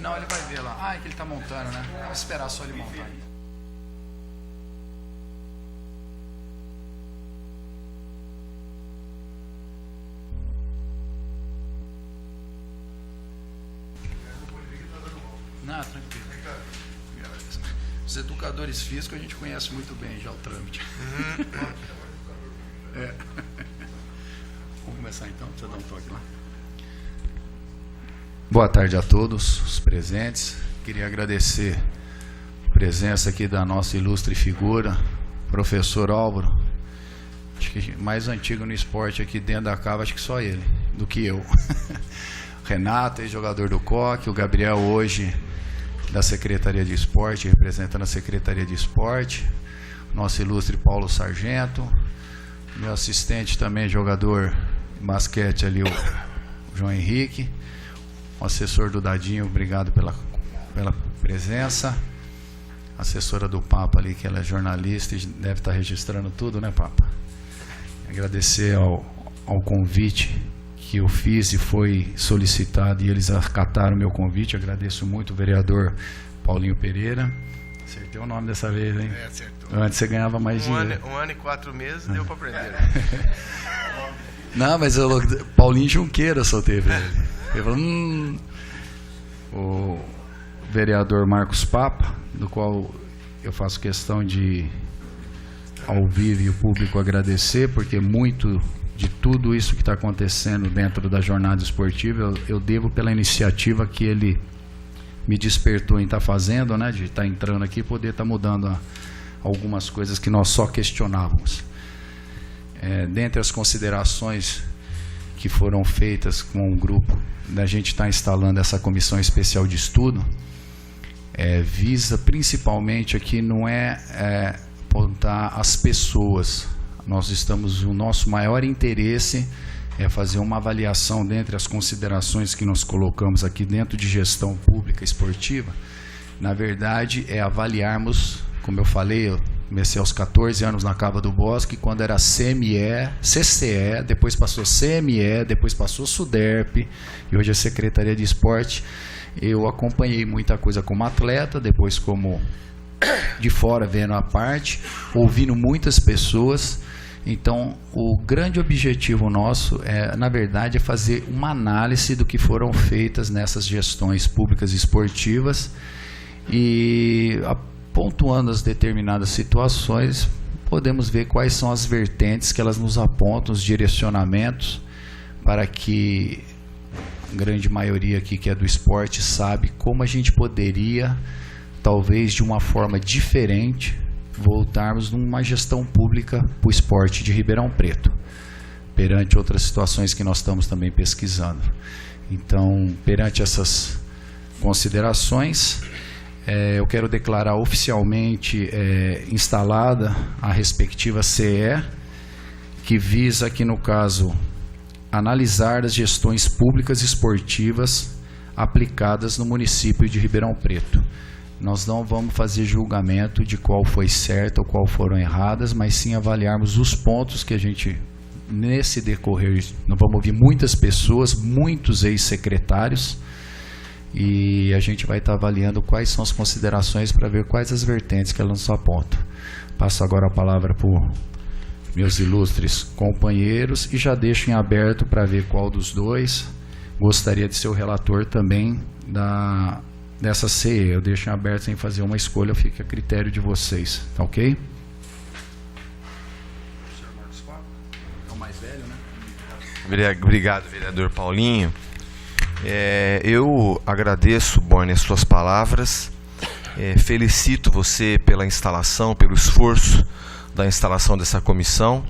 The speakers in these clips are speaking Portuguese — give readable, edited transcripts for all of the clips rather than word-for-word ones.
Não, ele vai ver lá. Ah, é que ele tá montando, né? Vamos esperar só ele montar. Não, tranquilo. Os educadores físicos a gente conhece muito bem já o trâmite. É. Vamos começar então, deixa eu dar um toque lá. Boa tarde a todos os presentes. Queria agradecer a presença aqui da nossa ilustre figura, professor Álvaro. Acho que mais antigo no esporte aqui dentro da cava, acho que só ele, do que eu. Renato, ex-jogador do Coque, o Gabriel hoje da Secretaria de Esporte, representando a Secretaria de Esporte, nosso ilustre Paulo Sargento, meu assistente também, jogador de basquete ali, o João Henrique, o assessor do Dadinho, obrigado pela presença, assessora do Papa ali, que ela é jornalista e deve estar registrando tudo, né, Papa? Agradecer ao convite que eu fiz e foi solicitado e eles acataram o meu convite. Agradeço muito o vereador Paulinho Pereira. Acertei o nome dessa vez, hein? Acertou. Antes você ganhava mais dinheiro. Um ano e 4 meses deu para aprender. Não, mas Paulinho Junqueira só teve ele. Ele falou, o vereador Marcos Papa, do qual eu faço questão de, ao vivo e o público, agradecer, porque muito de tudo isso que está acontecendo dentro da jornada esportiva, eu devo pela iniciativa que ele me despertou em estar fazendo, né, de estar entrando aqui e poder estar mudando algumas coisas que nós só questionávamos. Dentre as considerações que foram feitas com o grupo, da gente estar instalando essa comissão especial de estudo, visa principalmente aqui não apontar as pessoas. O nosso maior interesse é fazer uma avaliação dentre as considerações que nós colocamos aqui dentro de gestão pública esportiva. Na verdade, é avaliarmos, como eu falei, eu comecei aos 14 anos na Cava do Bosque, quando era CME, CCE, depois passou CME, depois passou SUDERP, e hoje é Secretaria de Esporte. Eu acompanhei muita coisa como atleta, depois como de fora, vendo a parte, ouvindo muitas pessoas. Então, o grande objetivo nosso, na verdade, é fazer uma análise do que foram feitas nessas gestões públicas e esportivas e, pontuando as determinadas situações, podemos ver quais são as vertentes que elas nos apontam, os direcionamentos, para que a grande maioria aqui que é do esporte sabe como a gente poderia, talvez de uma forma diferente, voltarmos numa gestão pública para o esporte de Ribeirão Preto, perante outras situações que nós estamos também pesquisando. Então, perante essas considerações, eu quero declarar oficialmente instalada a respectiva CE, que visa aqui no caso analisar as gestões públicas esportivas aplicadas no município de Ribeirão Preto. Nós não vamos fazer julgamento de qual foi certa ou qual foram erradas, mas sim avaliarmos os pontos que a gente, nesse decorrer, nós vamos ouvir muitas pessoas, muitos ex-secretários, e a gente vai estar avaliando quais são as considerações para ver quais as vertentes que elas nos apontam. Passo agora a palavra para meus ilustres companheiros e já deixo em aberto para ver qual dos dois gostaria de ser o relator também dessa CE. Eu deixo em aberto sem fazer uma escolha, fica a critério de vocês, tá ok? O senhor Marcos Papa é o mais velho, né? Obrigado, vereador Paulinho. Eu agradeço, Borne, as suas palavras. Felicito você pela instalação, pelo esforço da instalação dessa comissão.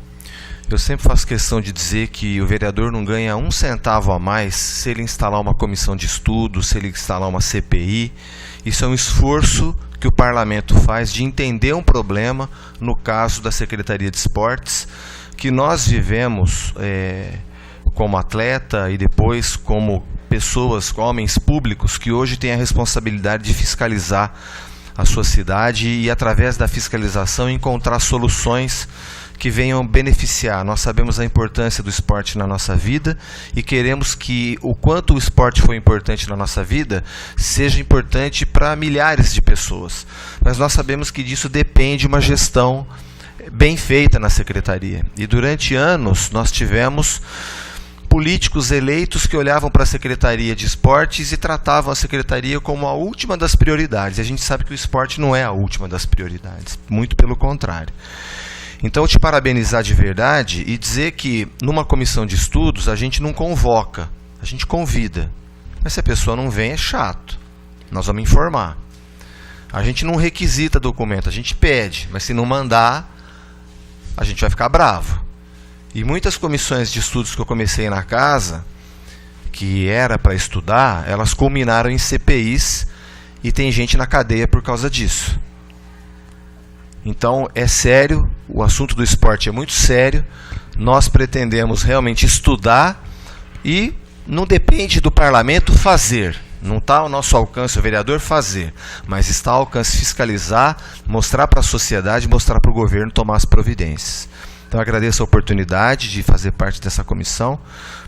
Eu sempre faço questão de dizer que o vereador não ganha um centavo a mais se ele instalar uma comissão de estudo, se ele instalar uma CPI. Isso é um esforço que o parlamento faz de entender um problema, no caso da Secretaria de Esportes, que nós vivemos como atleta e depois como pessoas, homens públicos, que hoje têm a responsabilidade de fiscalizar a sua cidade e, através da fiscalização, encontrar soluções que venham beneficiar. Nós sabemos a importância do esporte na nossa vida e queremos que o quanto o esporte foi importante na nossa vida seja importante para milhares de pessoas. Mas nós sabemos que disso depende uma gestão bem feita na secretaria. E durante anos nós tivemos políticos eleitos que olhavam para a Secretaria de Esportes e tratavam a Secretaria como a última das prioridades. E a gente sabe que o esporte não é a última das prioridades, muito pelo contrário. Então, te parabenizar de verdade e dizer que numa comissão de estudos a gente não convoca, a gente convida. Mas se a pessoa não vem, é chato. Nós vamos informar. A gente não requisita documento, a gente pede, mas se não mandar, a gente vai ficar bravo. E muitas comissões de estudos que eu comecei na casa, que era para estudar, elas culminaram em CPIs e tem gente na cadeia por causa disso. Então é sério, o assunto do esporte é muito sério, nós pretendemos realmente estudar e não depende do parlamento fazer. Não está ao nosso alcance o vereador fazer, mas está ao alcance fiscalizar, mostrar para a sociedade, mostrar para o governo tomar as providências. Então, agradeço a oportunidade de fazer parte dessa comissão,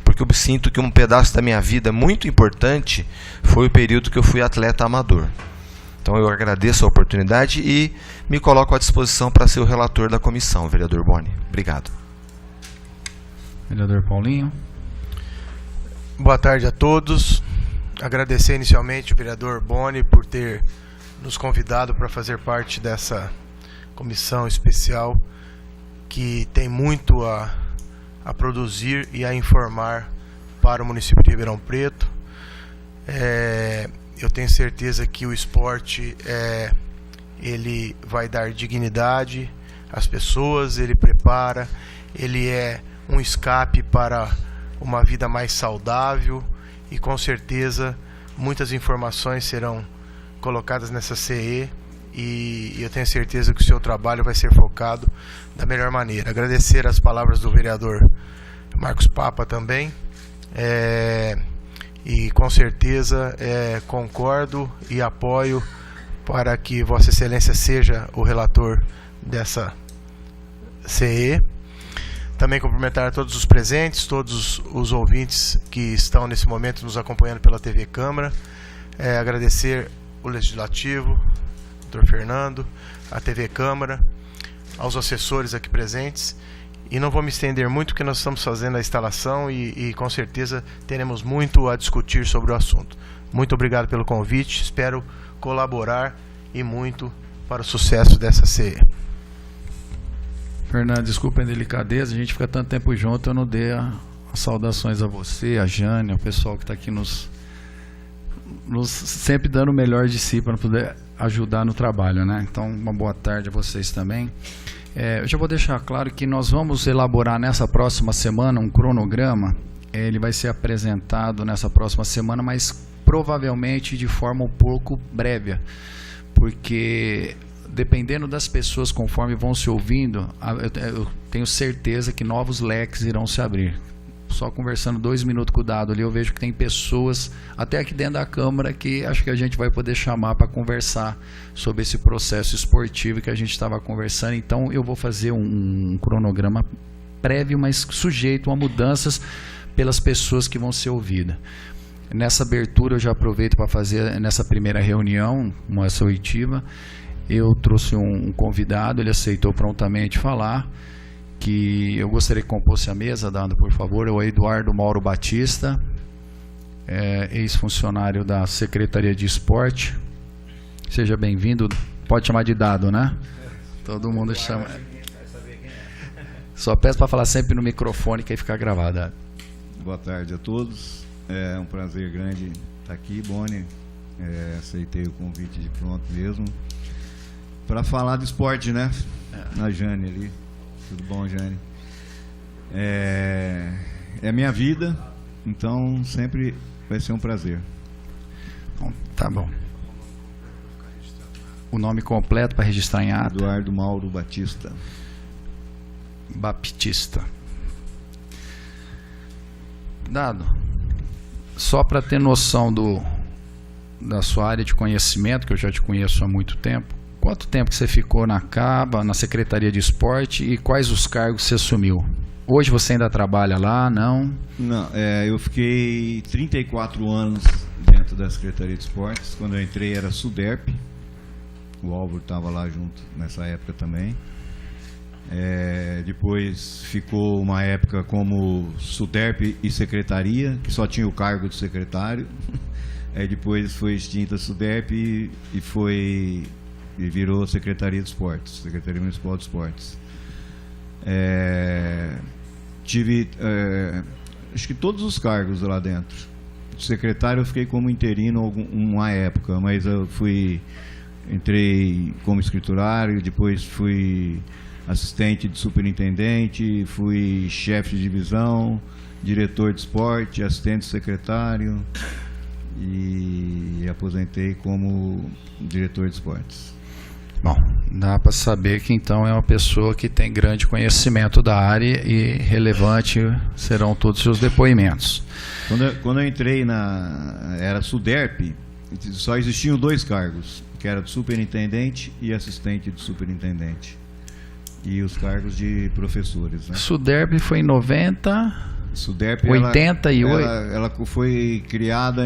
porque eu sinto que um pedaço da minha vida muito importante foi o período que eu fui atleta amador. Então, eu agradeço a oportunidade e me coloco à disposição para ser o relator da comissão, vereador Boni. Obrigado. Vereador Paulinho. Boa tarde a todos. Agradecer inicialmente o vereador Boni por ter nos convidado para fazer parte dessa comissão especial que tem muito a produzir e a informar para o município de Ribeirão Preto. Eu tenho certeza que o esporte ele vai dar dignidade às pessoas, ele prepara, ele é um escape para uma vida mais saudável e com certeza muitas informações serão colocadas nessa CE e eu tenho certeza que o seu trabalho vai ser focado da melhor maneira. Agradecer as palavras do vereador Marcos Papa também, e com certeza concordo e apoio para que Vossa Excelência seja o relator dessa CE. Também cumprimentar a todos os presentes, todos os ouvintes que estão nesse momento nos acompanhando pela TV Câmara. Agradecer o Legislativo, Dr. Fernando, a TV Câmara, aos assessores aqui presentes. E não vou me estender muito, porque nós estamos fazendo a instalação e com certeza teremos muito a discutir sobre o assunto. Muito obrigado pelo convite, espero colaborar e muito para o sucesso dessa CE. Fernando, desculpa a delicadeza, a gente fica tanto tempo junto, eu não dei as saudações a você, a Jane, o pessoal que está aqui nos sempre dando o melhor de si para poder ajudar no trabalho, né? Então, uma boa tarde a vocês também. Eu já vou deixar claro que nós vamos elaborar nessa próxima semana um cronograma. Ele vai ser apresentado nessa próxima semana, mas provavelmente de forma um pouco breve, porque dependendo das pessoas conforme vão se ouvindo, eu tenho certeza que novos leques irão se abrir. Só conversando 2 minutos com o Dado ali, eu vejo que tem pessoas, até aqui dentro da Câmara, que acho que a gente vai poder chamar para conversar sobre esse processo esportivo que a gente estava conversando. Então eu vou fazer um cronograma prévio, mas sujeito a mudanças pelas pessoas que vão ser ouvidas. Nessa abertura eu já aproveito para fazer, nessa primeira reunião, uma oitiva, eu trouxe um convidado, ele aceitou prontamente falar, que eu gostaria que compôsse a mesa, Dado, por favor, é o Eduardo Mauro Batista, ex-funcionário da Secretaria de Esporte. Seja bem-vindo, pode chamar de Dado, né? Todo mundo chama. Só peço para falar sempre no microfone, que aí fica gravado. Boa tarde a todos, é um prazer grande estar aqui, Boni, aceitei o convite de pronto mesmo, para falar do esporte, né? Na Jane ali. Tudo bom, Jane? É minha vida, então sempre vai ser um prazer. Bom, tá bom. O nome completo para registrar em ata? Eduardo Mauro Batista. Baptista. Dado, só para ter noção da sua área de conhecimento, que eu já te conheço há muito tempo, Quanto tempo que você ficou na CABA, na Secretaria de Esporte, e quais os cargos você assumiu? Hoje você ainda trabalha lá, não? Não, eu fiquei 34 anos dentro da Secretaria de Esportes. Quando eu entrei era SUDERP. O Álvaro estava lá junto nessa época também. Depois ficou uma época como SUDERP e Secretaria, que só tinha o cargo de secretário. Depois foi extinta a SUDERP e virou Secretaria de Esportes, Secretaria Municipal de Esportes. Tive acho que todos os cargos lá dentro. Secretário eu fiquei como interino uma época, mas eu entrei como escriturário, depois fui assistente de superintendente, fui chefe de divisão, diretor de esporte, assistente secretário e aposentei como diretor de esportes. Bom, dá para saber que então é uma pessoa que tem grande conhecimento da área e relevante serão todos os seus depoimentos. Quando eu entrei era SUDERP, só existiam 2 cargos, que era de superintendente e assistente de superintendente. E os cargos de professores, né? SUDERP foi em 90... SUDERP, 88? Ela foi criada,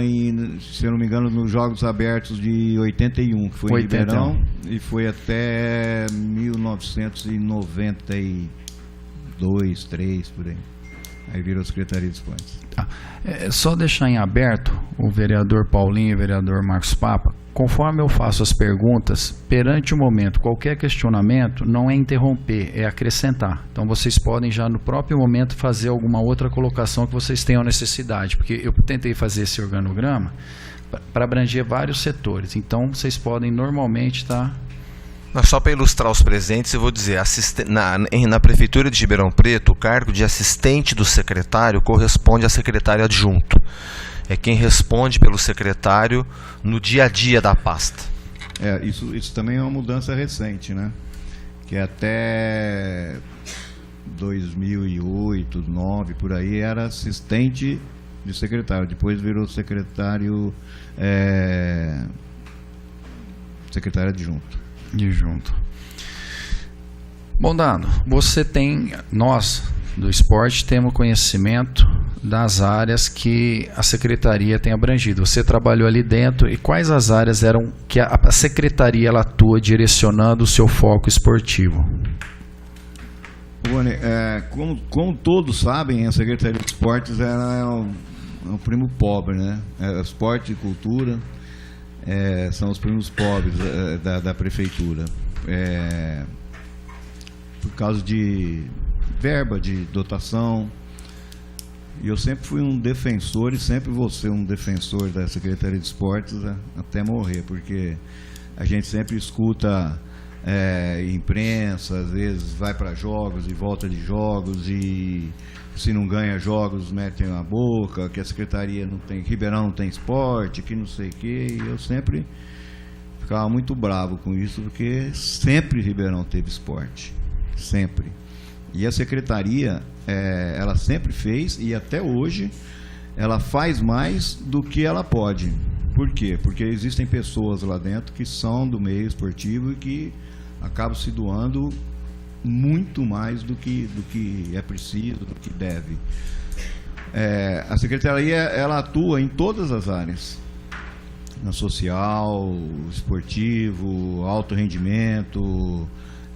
se eu não me engano, nos Jogos Abertos de 81, que foi em Ribeirão, e foi até 1992, 3, por aí. Aí virou Secretaria de Esportes. Só deixar em aberto, o vereador Paulinho e o vereador Marcos Papa, conforme eu faço as perguntas, perante o momento, qualquer questionamento não é interromper, é acrescentar. Então vocês podem já no próprio momento fazer alguma outra colocação que vocês tenham necessidade, porque eu tentei fazer esse organograma para abranger vários setores. Então vocês podem normalmente estar... Mas só para ilustrar os presentes, eu vou dizer, na Prefeitura de Ribeirão Preto, o cargo de assistente do secretário corresponde a secretário adjunto. É quem responde pelo secretário no dia a dia da pasta. Isso também é uma mudança recente, né? Que até 2008, 2009, por aí, era assistente de secretário. Depois virou secretário adjunto. Bom, Dado, nós do esporte temos conhecimento das áreas que a secretaria tem abrangido. Você trabalhou ali dentro, e quais as áreas eram que a secretaria ela atua direcionando o seu foco esportivo? Boni, como todos sabem, a Secretaria de Esportes é um primo pobre, né? Esporte e cultura são os primos pobres da prefeitura. Por causa de verba, de dotação. E eu sempre fui um defensor e sempre vou ser um defensor da Secretaria de Esportes até morrer, porque a gente sempre escuta imprensa, às vezes vai para jogos e volta de jogos, e se não ganha jogos metem a boca, que a Secretaria não tem, Ribeirão não tem esporte, que não sei o quê, e eu sempre ficava muito bravo com isso, porque sempre Ribeirão teve esporte, sempre. E a Secretaria, ela sempre fez, e até hoje, ela faz mais do que ela pode. Por quê? Porque existem pessoas lá dentro que são do meio esportivo e que acabam se doando muito mais do que é preciso, do que deve. A Secretaria, ela atua em todas as áreas. Na social, esportivo, alto rendimento,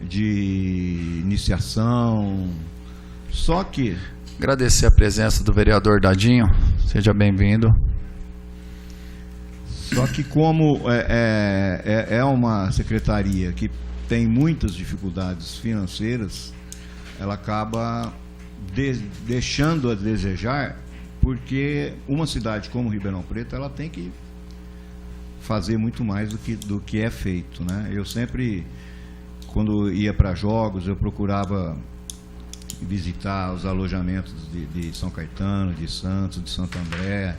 de iniciação. Só que... Agradecer a presença do vereador Dadinho. Seja bem-vindo. Só que como é uma secretaria que tem muitas dificuldades financeiras, ela acaba deixando a desejar, porque uma cidade como Ribeirão Preto, ela tem que fazer muito mais do que é feito, né? Eu sempre, quando ia para jogos, eu procurava visitar os alojamentos de São Caetano, de Santos, de Santo André.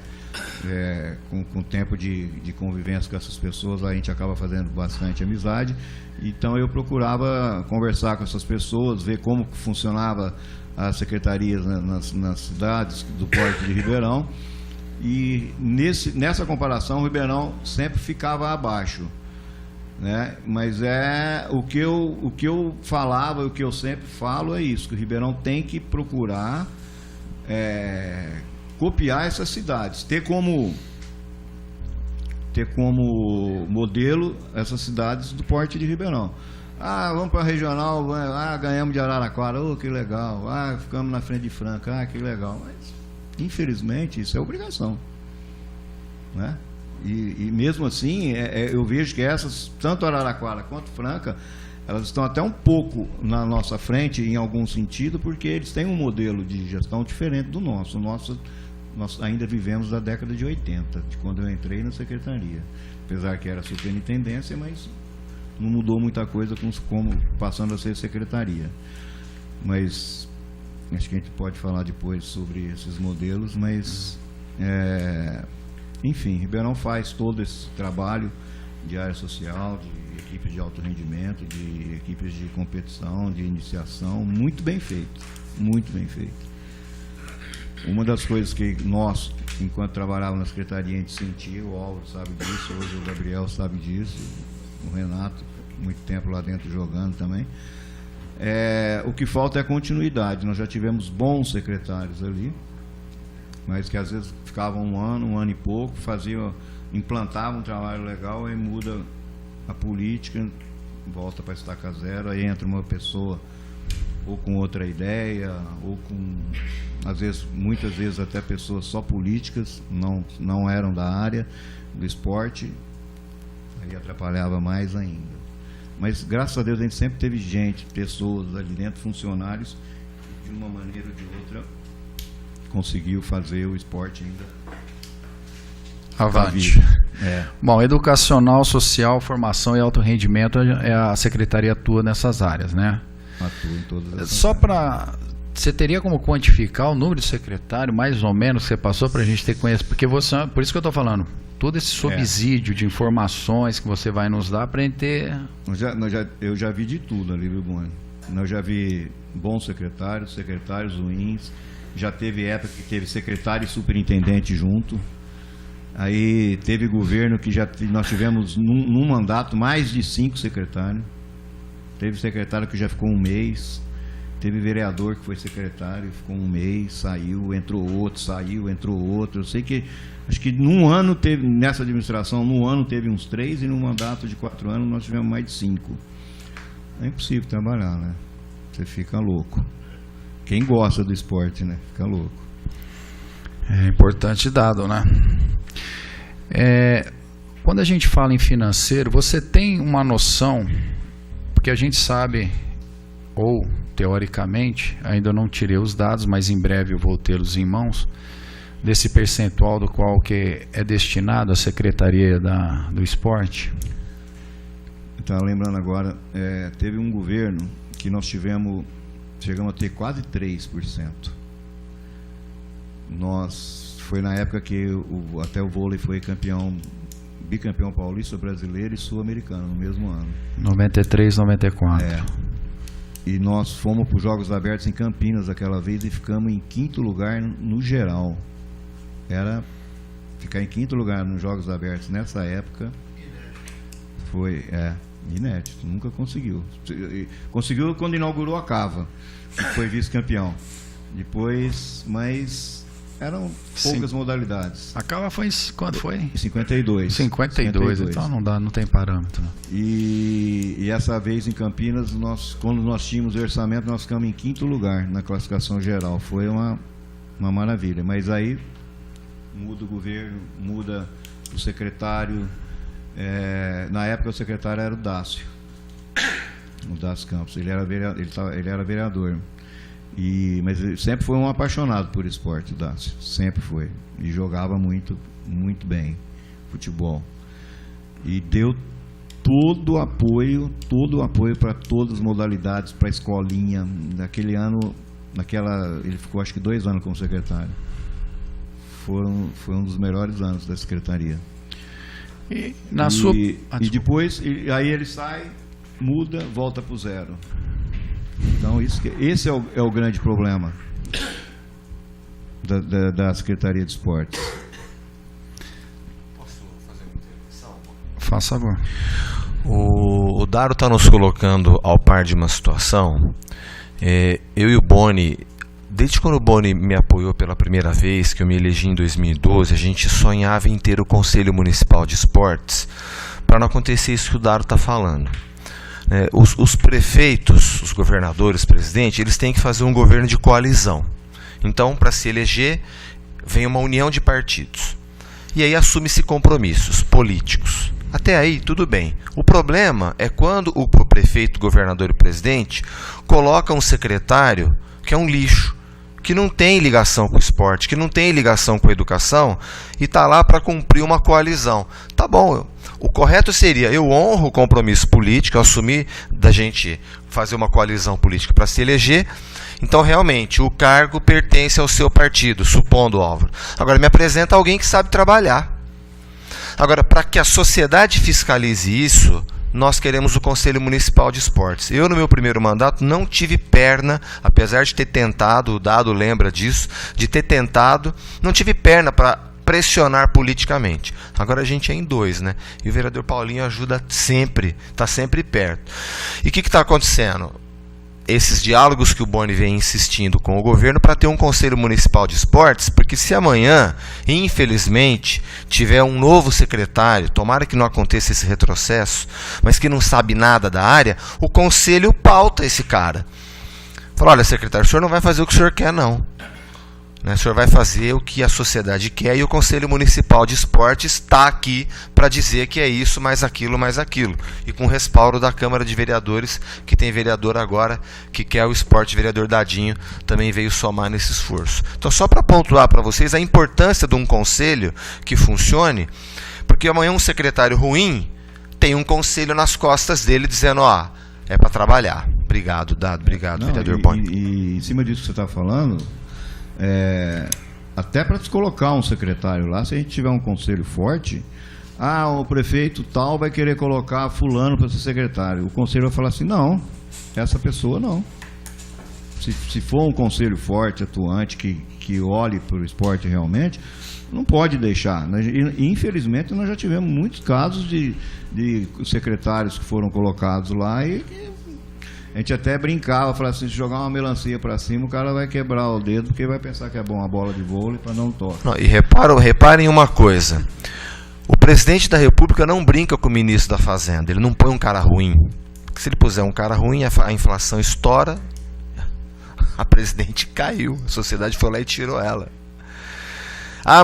Com o tempo de convivência com essas pessoas, a gente acaba fazendo bastante amizade. Então eu procurava conversar com essas pessoas, ver como funcionava as secretarias nas cidades do Porto de Ribeirão. E nessa comparação, o Ribeirão sempre ficava abaixo. né? Mas o que eu falava, o que eu sempre falo é isso, que o Ribeirão tem que procurar copiar essas cidades, ter como modelo essas cidades do porte de Ribeirão. Vamos para a regional, ganhamos de Araraquara, que legal, ficamos na frente de Franca, que legal. Mas infelizmente isso é obrigação, né? E mesmo assim, eu vejo que essas, tanto Araraquara quanto Franca, elas estão até um pouco na nossa frente em algum sentido, porque eles têm um modelo de gestão diferente do nosso. Nós ainda vivemos da década de 80, de quando eu entrei na secretaria. Apesar que era superintendência, mas não mudou muita coisa como passando a ser secretaria. Mas acho que a gente pode falar depois sobre esses modelos, mas enfim, Ribeirão faz todo esse trabalho de área social, de equipes de alto rendimento, de equipes de competição, de iniciação, muito bem feito, muito bem feito. Uma das coisas que nós, enquanto trabalhávamos na secretaria, a gente sentia, o Álvaro sabe disso, hoje o Gabriel sabe disso, o Renato, muito tempo lá dentro jogando também, o que falta é continuidade. Nós já tivemos bons secretários ali, mas que às vezes ficavam um ano e pouco, implantavam um trabalho legal, aí muda a política, volta para estaca zero, aí entra uma pessoa ou com outra ideia, ou com, muitas vezes até pessoas só políticas, não eram da área do esporte, aí atrapalhava mais ainda. Mas graças a Deus a gente sempre teve pessoas ali dentro, funcionários, de uma maneira ou de outra conseguiu fazer o esporte ainda avante. Bom, educacional, social, formação e alto rendimento, a secretaria atua nessas áreas, né? Atua em todas as Só para... Você teria como quantificar o número de secretário, mais ou menos, que você passou para a gente ter conhecimento? Porque por isso que eu estou falando, todo esse subsídio de informações que você vai nos dar para a gente ter... Eu já vi de tudo ali, viu, Boni? Eu já vi bons secretários ruins, já teve época que teve secretário e superintendente junto. Aí teve governo que nós tivemos num mandato mais de 5 secretários. Teve secretário que já ficou um mês. Teve vereador que foi secretário, ficou um mês, saiu, entrou outro, saiu, entrou outro. Eu sei que, acho que num ano teve, nessa administração, num ano teve uns 3 e num mandato de 4 anos nós tivemos mais de 5. É impossível trabalhar, né? Você fica louco. Quem gosta do esporte, né? Fica louco. É importante dado, né? Quando a gente fala em financeiro, você tem uma noção, porque a gente sabe, ou teoricamente, ainda não tirei os dados, mas em breve eu vou tê-los em mãos, desse percentual do qual que é destinado à Secretaria do Esporte? Então, lembrando agora, teve um governo que nós chegamos a ter quase 3%. Foi na época que até o vôlei foi bicampeão paulista, brasileiro e sul-americano no mesmo ano. 93, 94. E nós fomos para os Jogos Abertos em Campinas aquela vez e ficamos em 5º lugar no geral. Era ficar em 5º lugar nos Jogos Abertos nessa época. Foi inédito, nunca conseguiu. Conseguiu quando inaugurou a Cava, que foi vice-campeão. Depois, mas eram poucas modalidades. A Cava foi quando foi? Em 52. 52, então não tem parâmetro. E essa vez em Campinas, quando nós tínhamos o orçamento, nós ficamos em 5º lugar na classificação geral. Foi uma maravilha. Mas aí muda o governo, muda o secretário. Na época o secretário era o Dácio Campos. Ele era vereador. Mas ele sempre foi um apaixonado por esporte, o Dácio. Sempre foi. E jogava muito, muito bem futebol. E deu todo o apoio para todas as modalidades, para a escolinha. Naquele ano, ele ficou acho que 2 anos como secretário. Foi um dos melhores anos da secretaria. E depois, aí ele sai, muda, volta para o zero. Então esse é o grande problema da Secretaria de Esportes. Posso fazer uma intervenção? Faça favor. O Daro está nos colocando ao par de uma situação. Eu e o Boni, desde quando o Boni me apoiou pela primeira vez, que eu me elegi em 2012, a gente sonhava em ter o Conselho Municipal de Esportes para não acontecer isso que o Daro está falando. Os prefeitos, os governadores, presidente, eles têm que fazer um governo de coalizão. Então, para se eleger, vem uma união de partidos. E aí assume-se compromissos políticos. Até aí, tudo bem. O problema é quando o prefeito, governador e presidente colocam um secretário que é um lixo, que não tem ligação com o esporte, que não tem ligação com a educação, e está lá para cumprir uma coalizão. Tá bom, o correto seria, eu honro o compromisso político, eu assumir da gente fazer uma coalizão política para se eleger, então realmente o cargo pertence ao seu partido, supondo, Álvaro. Agora me apresenta alguém que sabe trabalhar. Agora, para que a sociedade fiscalize isso, nós queremos o Conselho Municipal de Esportes. Eu, no meu primeiro mandato, não tive perna, apesar de ter tentado, o Dado lembra disso, de ter tentado, não tive perna para pressionar politicamente. Agora a gente é em dois, né? E o vereador Paulinho ajuda sempre, está sempre perto. E o que está acontecendo? Esses diálogos que o Boni vem insistindo com o governo para ter um Conselho Municipal de Esportes, porque se amanhã, infelizmente, tiver um novo secretário, tomara que não aconteça esse retrocesso, mas que não sabe nada da área, o Conselho pauta esse cara. Fala, olha, secretário, o senhor não vai fazer o que o senhor quer, não. O senhor vai fazer o que a sociedade quer e o Conselho Municipal de Esportes está aqui para dizer que é isso, mais aquilo, mais aquilo. E com respaldo da Câmara de Vereadores, que tem vereador agora que quer o esporte, vereador Dadinho, também veio somar nesse esforço. Então, só para pontuar para vocês a importância de um conselho que funcione, porque amanhã um secretário ruim tem um conselho nas costas dele dizendo, ó, é para trabalhar. Obrigado, Dado. Obrigado, vereador Boni. E em cima disso que você está falando... até para se colocar um secretário lá, se a gente tiver um conselho forte, o prefeito tal vai querer colocar fulano para ser secretário. O conselho vai falar assim, não, essa pessoa não. Se for um conselho forte, atuante, que olhe para o esporte realmente, não pode deixar. E, infelizmente, nós já tivemos muitos casos de secretários que foram colocados lá e a gente até brincava, falava assim, se jogar uma melancia para cima, o cara vai quebrar o dedo, porque vai pensar que é bom a bola de vôlei para não tocar. E reparem uma coisa, o presidente da República não brinca com o ministro da Fazenda, ele não põe um cara ruim. Porque se ele puser um cara ruim, a inflação estoura, a presidente caiu, a sociedade foi lá e tirou ela.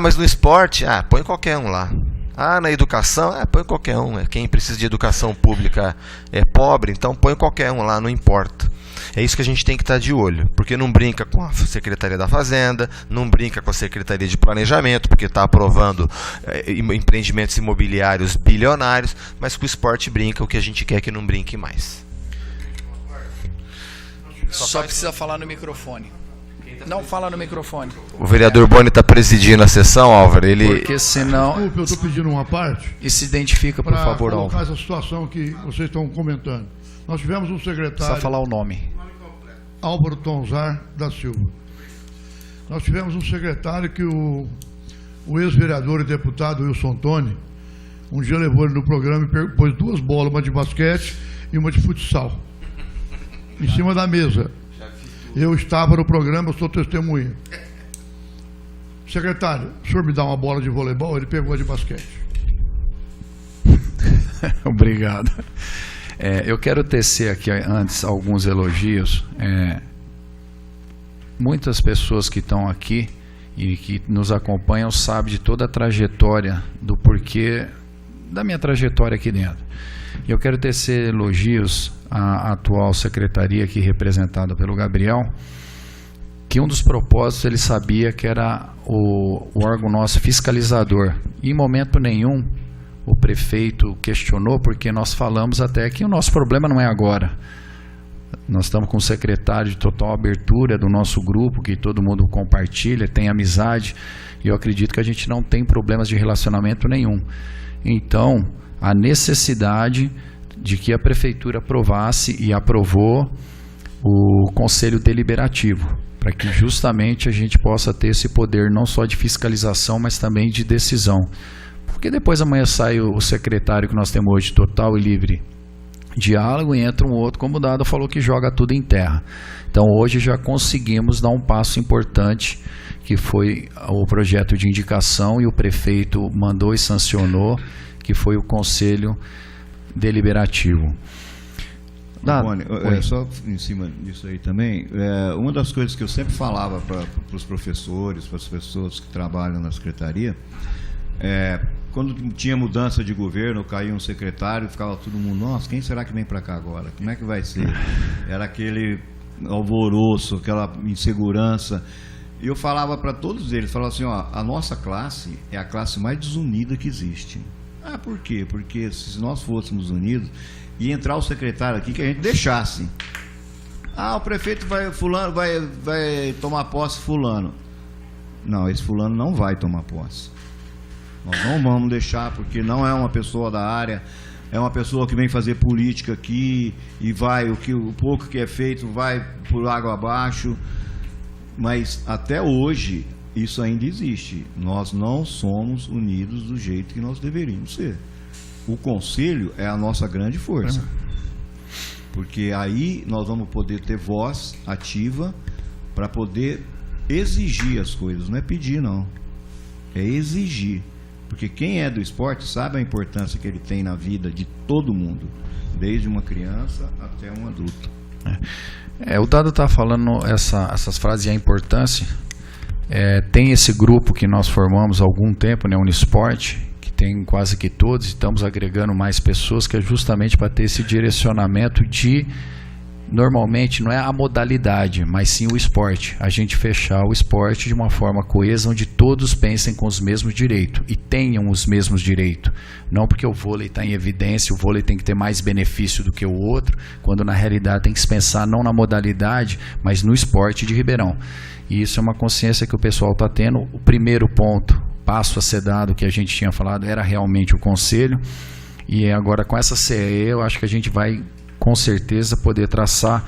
Mas no esporte, põe qualquer um lá. Na educação, põe qualquer um. Quem precisa de educação pública é pobre, então põe qualquer um lá, não importa. É isso que a gente tem que estar de olho, porque não brinca com a Secretaria da Fazenda, não brinca com a Secretaria de Planejamento, porque está aprovando empreendimentos imobiliários bilionários, mas com o esporte brinca, o que a gente quer que não brinque mais. Só precisa falar no microfone. Não fala no microfone. O vereador Boni está presidindo a sessão, Álvaro. Porque senão... Desculpe, eu estou pedindo uma parte. E se identifica, por favor, para colocar Álvaro. essa situação que vocês estão comentando. Nós tivemos um secretário... Precisa falar o nome. Álvaro Tonzar da Silva. Nós tivemos um secretário que o ex-vereador e deputado Wilson Toni, um dia levou ele no programa e pôs 2 bolas, uma de basquete e uma de futsal, em cima da mesa. Eu estava no programa, eu sou testemunha. Secretário, o senhor me dá uma bola de voleibol? Ele pegou a de basquete. Obrigado. Eu quero tecer aqui antes alguns elogios. Muitas pessoas que estão aqui e que nos acompanham sabem de toda a trajetória, do porquê da minha trajetória aqui dentro. E eu quero tecer elogios à atual secretaria aqui representada pelo Gabriel, que um dos propósitos ele sabia que era o órgão nosso fiscalizador. E em momento nenhum o prefeito questionou, porque nós falamos até que o nosso problema não é agora. Nós estamos com um secretário de total abertura do nosso grupo, que todo mundo compartilha, tem amizade, e eu acredito que a gente não tem problemas de relacionamento nenhum. Então, a necessidade de que a prefeitura aprovasse e aprovou o Conselho Deliberativo, para que justamente a gente possa ter esse poder não só de fiscalização, mas também de decisão. porque depois amanhã sai o secretário que nós temos hoje, total e livre diálogo, e entra um outro, como o Dado falou, que joga tudo em terra. Então hoje já conseguimos dar um passo importante, que foi o projeto de indicação, e o prefeito mandou e sancionou, que foi o Conselho Deliberativo. Boni, só em cima disso aí também, uma das coisas que eu sempre falava para os professores, para as pessoas que trabalham na secretaria, quando tinha mudança de governo, caía um secretário, ficava todo mundo, nossa, quem será que vem para cá agora? Como é que vai ser? Era aquele alvoroço, aquela insegurança. E eu falava para todos eles, falava assim, ó, a nossa classe é a classe mais desunida que existe. Ah, por quê? Porque se nós fôssemos unidos, ia entrar o secretário aqui que a gente deixasse. Ah, o prefeito fulano vai tomar posse fulano. Não, esse fulano não vai tomar posse. Nós não vamos deixar, porque não é uma pessoa da área, é uma pessoa que vem fazer política aqui e o pouco que é feito vai por água abaixo. Mas até hoje isso ainda existe. Nós não somos unidos do jeito que nós deveríamos ser. O conselho é a nossa grande força. Porque aí nós vamos poder ter voz ativa para poder exigir as coisas. Não é pedir, não. É exigir. Porque quem é do esporte sabe a importância que ele tem na vida de todo mundo, desde uma criança até um adulto. O Dado está falando essas frases e a importância. Tem esse grupo que nós formamos há algum tempo, né, Unisport, que tem quase que todos, e estamos agregando mais pessoas, que é justamente para ter esse direcionamento de, normalmente não é a modalidade, mas sim o esporte. A gente fechar o esporte de uma forma coesa, onde todos pensem com os mesmos direitos e tenham os mesmos direitos. Não porque o vôlei está em evidência, o vôlei tem que ter mais benefício do que o outro, quando na realidade tem que se pensar não na modalidade, mas no esporte de Ribeirão. E isso é uma consciência que o pessoal está tendo. O primeiro ponto, passo a ser dado, que a gente tinha falado, era realmente o conselho. E agora com essa CE, eu acho que a gente vai com certeza poder traçar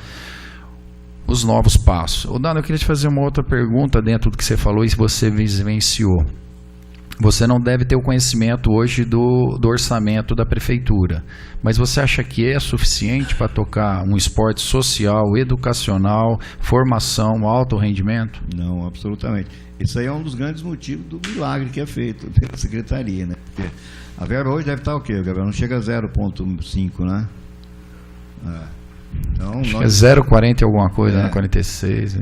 os novos passos. Dado, eu queria te fazer uma outra pergunta dentro do que você falou e você vivenciou. Você não deve ter o conhecimento hoje do orçamento da prefeitura, mas você acha que é suficiente para tocar um esporte social, educacional, formação, alto rendimento? Não, absolutamente. Isso aí é um dos grandes motivos do milagre que é feito pela secretaria, né? Porque a verba hoje deve estar o quê, Gabriel? Não chega a 0,5, né? Então, acho que é 0,40 e alguma coisa, né? 46.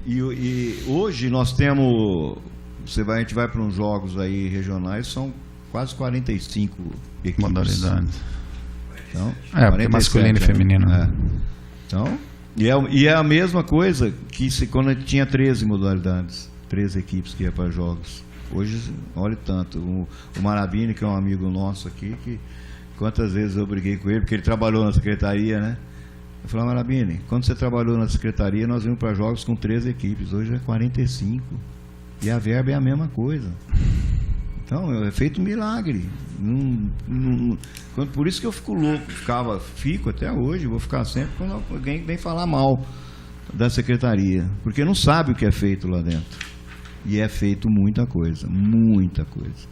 E hoje nós temos, a gente vai para uns jogos aí regionais, são quase 45 equipes. Modalidades. Então, porque masculino e feminino. Né? Então, e é a mesma coisa que quando tinha 13 modalidades, 13 equipes que iam para jogos. Hoje, olha tanto. O Marabini, que é um amigo nosso aqui, que quantas vezes eu briguei com ele, porque ele trabalhou na secretaria, né? Eu falei, Marabini, quando você trabalhou na secretaria, nós íamos para jogos com 13 equipes, hoje é 45. E a verba é a mesma coisa. Então, é feito um milagre. Por isso que eu fico louco, fico até hoje, vou ficar sempre quando alguém vem falar mal da secretaria, porque não sabe o que é feito lá dentro. E é feito muita coisa, muita coisa.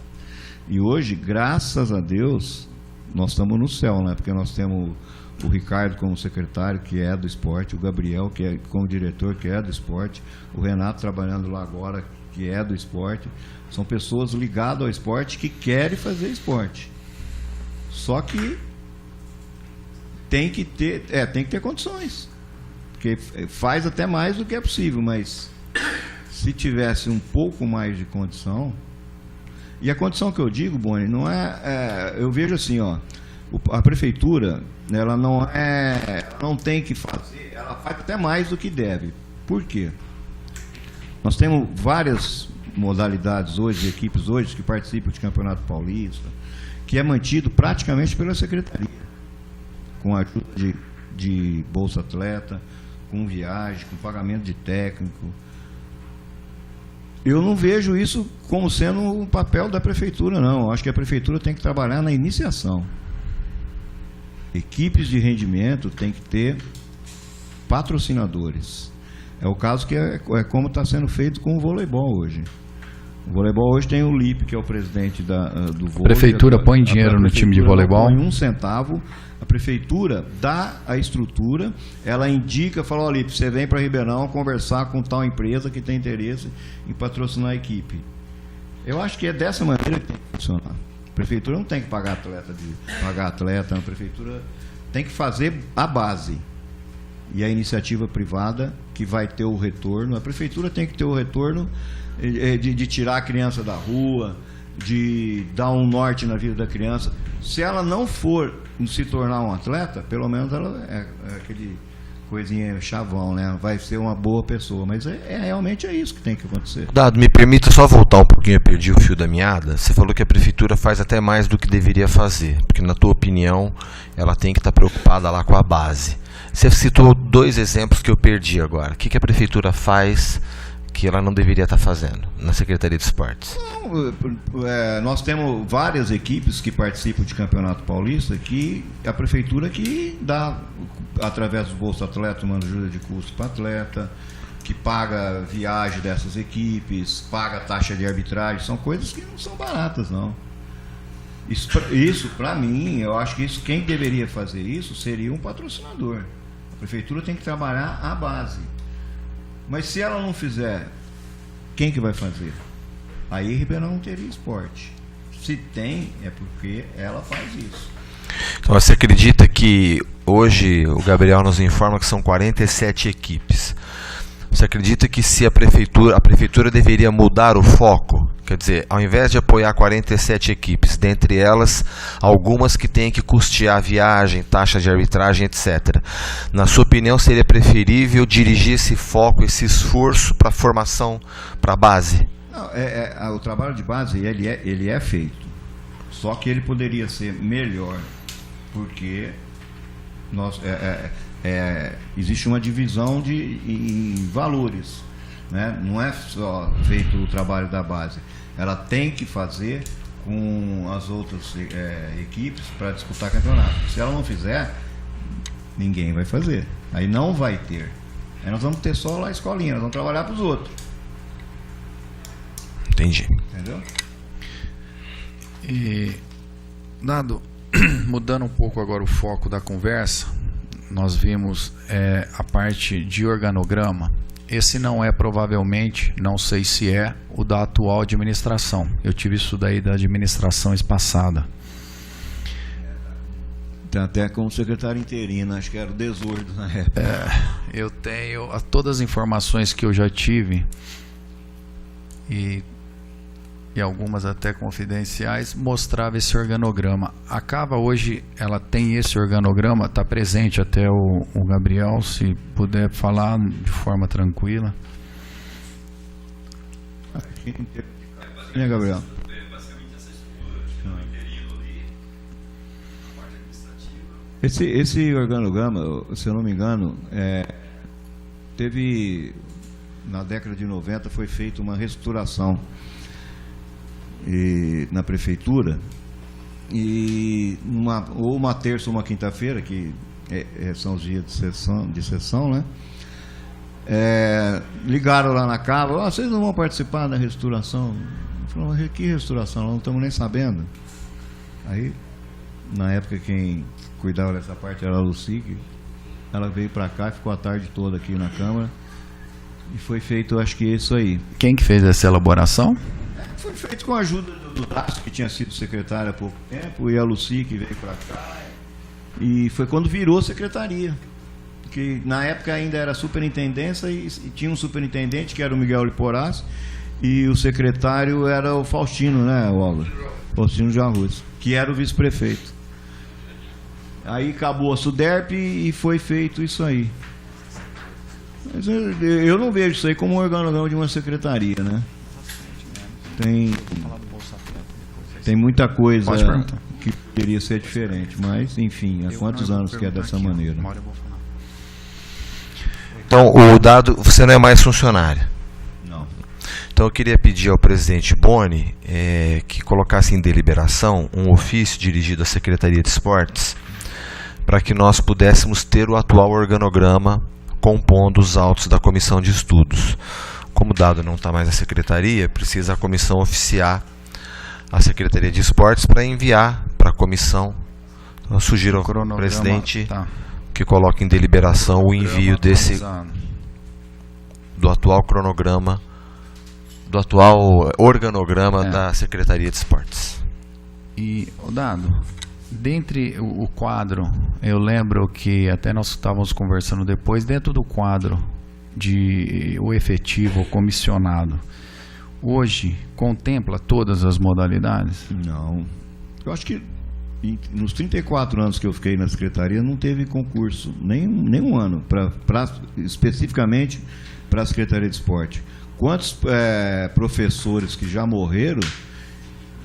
E hoje, graças a Deus, nós estamos no céu, né? Porque nós temos o Ricardo como secretário, que é do esporte, o Gabriel, que é como diretor, que é do esporte, o Renato trabalhando lá agora, que é do esporte. São pessoas ligadas ao esporte que querem fazer esporte. Só que tem que ter condições. Porque faz até mais do que é possível, mas se tivesse um pouco mais de condição. E a condição que eu digo, Boni, não eu vejo assim, ó, a prefeitura, ela não tem que fazer, ela faz até mais do que deve. Por quê? Nós temos várias modalidades hoje, equipes hoje que participam de Campeonato Paulista, que é mantido praticamente pela secretaria, com a ajuda de Bolsa Atleta, com viagem, com pagamento de técnico. Eu não vejo isso como sendo um papel da prefeitura, não. Eu acho que a prefeitura tem que trabalhar na iniciação. Equipes de rendimento tem que ter patrocinadores. É o caso que é como está sendo feito com o voleibol hoje. O voleibol hoje tem o Lipe, que é o presidente do vôlei. Prefeitura põe dinheiro no time de voleibol? Não põe 1 centavo. A prefeitura dá a estrutura, ela indica, fala, olha, Lipe, você vem para Ribeirão conversar com tal empresa que tem interesse em patrocinar a equipe. Eu acho que é dessa maneira que tem que funcionar. A prefeitura não tem que pagar atleta, a prefeitura tem que fazer a base. E a iniciativa privada que vai ter o retorno, a prefeitura tem que ter o retorno de tirar a criança da rua, de dar um norte na vida da criança. Se ela não for se tornar um atleta, pelo menos ela é aquele coisinha chavão, né? Vai ser uma boa pessoa, mas realmente é isso que tem que acontecer. Dado, me permita só voltar um pouquinho, eu perdi o fio da meada. Você falou que a prefeitura faz até mais do que deveria fazer, porque na tua opinião ela tem que estar preocupada lá com a base. Você citou 2 exemplos que eu perdi agora. O que a prefeitura faz que ela não deveria estar fazendo na Secretaria de Esportes? Nós temos várias equipes que participam de Campeonato Paulista que a prefeitura que dá, através do Bolsa Atleta, uma ajuda de custo para atleta, que paga viagem dessas equipes, paga taxa de arbitragem, são coisas que não são baratas, não. Isso para mim, eu acho que quem deveria fazer isso seria um patrocinador. A prefeitura tem que trabalhar a base. Mas se ela não fizer, quem que vai fazer? Aí Ribeirão não teria esporte. Se tem, é porque ela faz isso. Então você acredita que hoje o Gabriel nos informa que são 47 equipes. Você acredita que se a prefeitura deveria mudar o foco? Quer dizer, ao invés de apoiar 47 equipes, dentre elas algumas que têm que custear viagem, taxa de arbitragem, etc. Na sua opinião, seria preferível dirigir esse foco, esse esforço para a formação, para a base? Não, o trabalho de base ele é feito, só que ele poderia ser melhor, porque existe uma divisão em valores, né? Não é só feito o trabalho da base, ela tem que fazer com as outras equipes para disputar campeonato. Se ela não fizer, ninguém vai fazer, aí não vai ter, aí nós vamos ter só lá a escolinha, nós vamos trabalhar para os outros. Entendi. Entendeu? E, Dado, mudando um pouco agora o foco da conversa, nós vimos a parte de organograma. Esse não é provavelmente, não sei se é, o da atual administração. Eu tive isso daí da administração passada. Tem até como secretário interino, acho que era o Desordo na época. Eu tenho todas as informações que eu já tive e algumas até confidenciais, mostrava esse organograma. A Cava hoje, ela tem esse organograma, está presente até o Gabriel, se puder falar de forma tranquila. Né, Gabriel? Esse organograma, se eu não me engano, teve, na década de 90, foi feita uma reestruturação na prefeitura, e uma terça ou uma quinta-feira, que são os dias de sessão, né? Ligaram lá na Cava, vocês não vão participar da restauração? Falaram, que restauração? Nós não estamos nem sabendo. Aí, na época, quem cuidava dessa parte era a Lucy, ela veio para cá, ficou a tarde toda aqui na Câmara, e foi feito, acho que isso aí. Quem que fez essa elaboração? Foi feito com a ajuda do Dácio, que tinha sido secretário há pouco tempo, e a Lucy, que veio para cá. E foi quando virou secretaria. Que na época ainda era superintendência e tinha um superintendente, que era o Miguel Liporaz, e o secretário era o Faustino, né, Olga? Faustino de Arroz, que era o vice-prefeito. Aí acabou a SUDERP e foi feito isso aí. Mas eu não vejo isso aí como um organograma de uma secretaria, né? Tem muita coisa que poderia ser diferente, mas enfim, há quantos anos que é dessa maneira? Então, o Dado, você não é mais funcionário? Não. Então eu queria pedir ao presidente Boni que colocasse em deliberação um ofício dirigido à Secretaria de Esportes para que nós pudéssemos ter o atual organograma compondo os autos da comissão de estudos. como o Dado não está mais na secretaria, precisa a comissão oficiar a Secretaria de Esportes para enviar para a comissão. Então, eu sugiro ao presidente que coloque em deliberação o envio do atual cronograma, do atual organograma da Secretaria de Esportes. E, Dado, dentre o quadro, eu lembro que até nós estávamos conversando depois, dentro do quadro de o efetivo, o comissionado, hoje contempla todas as modalidades? Não. Eu acho que nos 34 anos que eu fiquei na secretaria não teve concurso, nem um ano, especificamente para a Secretaria de Esporte. Quantos professores que já morreram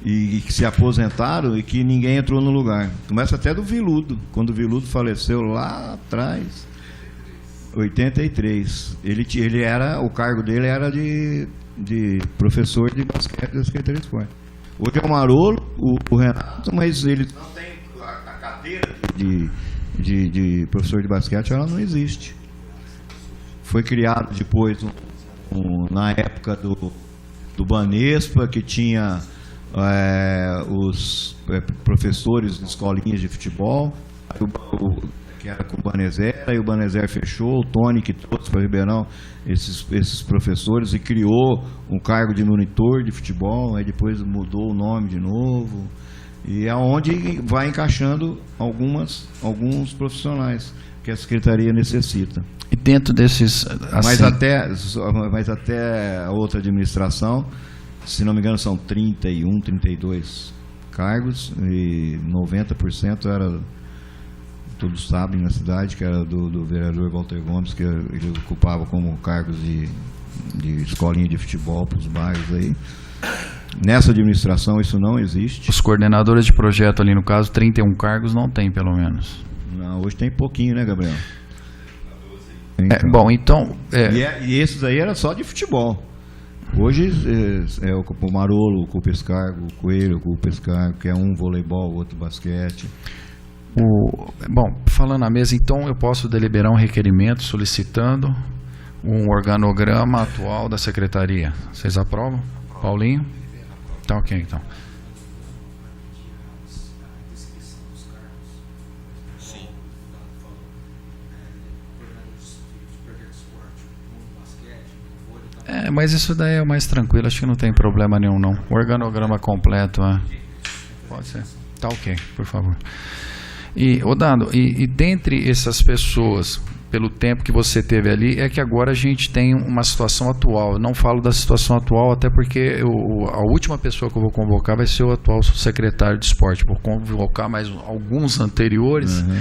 e que se aposentaram e que ninguém entrou no lugar? Começa até do Viludo, quando o Viludo faleceu lá atrás, 83. O cargo dele era de professor de basquete da Secretaria de Esporte. Hoje é o Marolo, o Renato, mas ele não tem a cadeira de professor de basquete, ela não existe. Foi criado depois, na época do Banespa, que tinha os professores de escolinhas de futebol, que era com o Banezer, aí o Banezer fechou, o Tony que trouxe para Ribeirão esses professores e criou um cargo de monitor de futebol, aí depois mudou o nome de novo, e é onde vai encaixando alguns profissionais que a Secretaria necessita. E dentro desses... Mas até a outra administração, se não me engano, são 31, 32 cargos e 90% era... Todos sabem na cidade que era do vereador Walter Gomes, que ele ocupava como cargos de escolinha de futebol para os bairros aí. Nessa administração isso não existe. Os coordenadores de projeto ali, no caso, 31 cargos não tem, pelo menos. Não, hoje tem pouquinho, né, Gabriel? E esses aí era só de futebol. Hoje o Marolo ocupa esse cargo, o Coelho ocupa esse cargo, que é um voleibol, outro basquete. Bom, falando na mesa, então eu posso deliberar um requerimento solicitando um organograma atual da secretaria. Vocês aprovam? Paulinho? Tá ok, então. Sim. Mas isso daí é mais tranquilo, acho que não tem problema nenhum, não. O organograma completo, pode ser. Tá ok, por favor. Dado, dentre essas pessoas, pelo tempo que você teve ali, é que agora a gente tem uma situação atual. Eu não falo da situação atual, até porque a última pessoa que eu vou convocar vai ser o atual secretário de esporte. Vou convocar mais alguns anteriores. Uhum.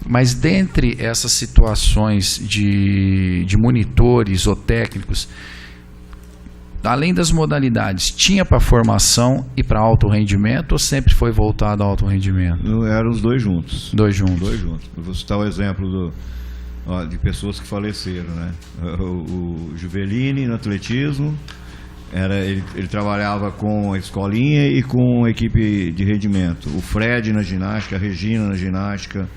Mas dentre essas situações de monitores ou técnicos, além das modalidades, tinha para formação e para alto rendimento ou sempre foi voltado ao alto rendimento? Eram os dois juntos. Dois juntos. Eu vou citar o exemplo de pessoas que faleceram, né? O Juvelini no atletismo, ele trabalhava com a escolinha e com a equipe de rendimento. O Fred na ginástica, a Regina na ginástica,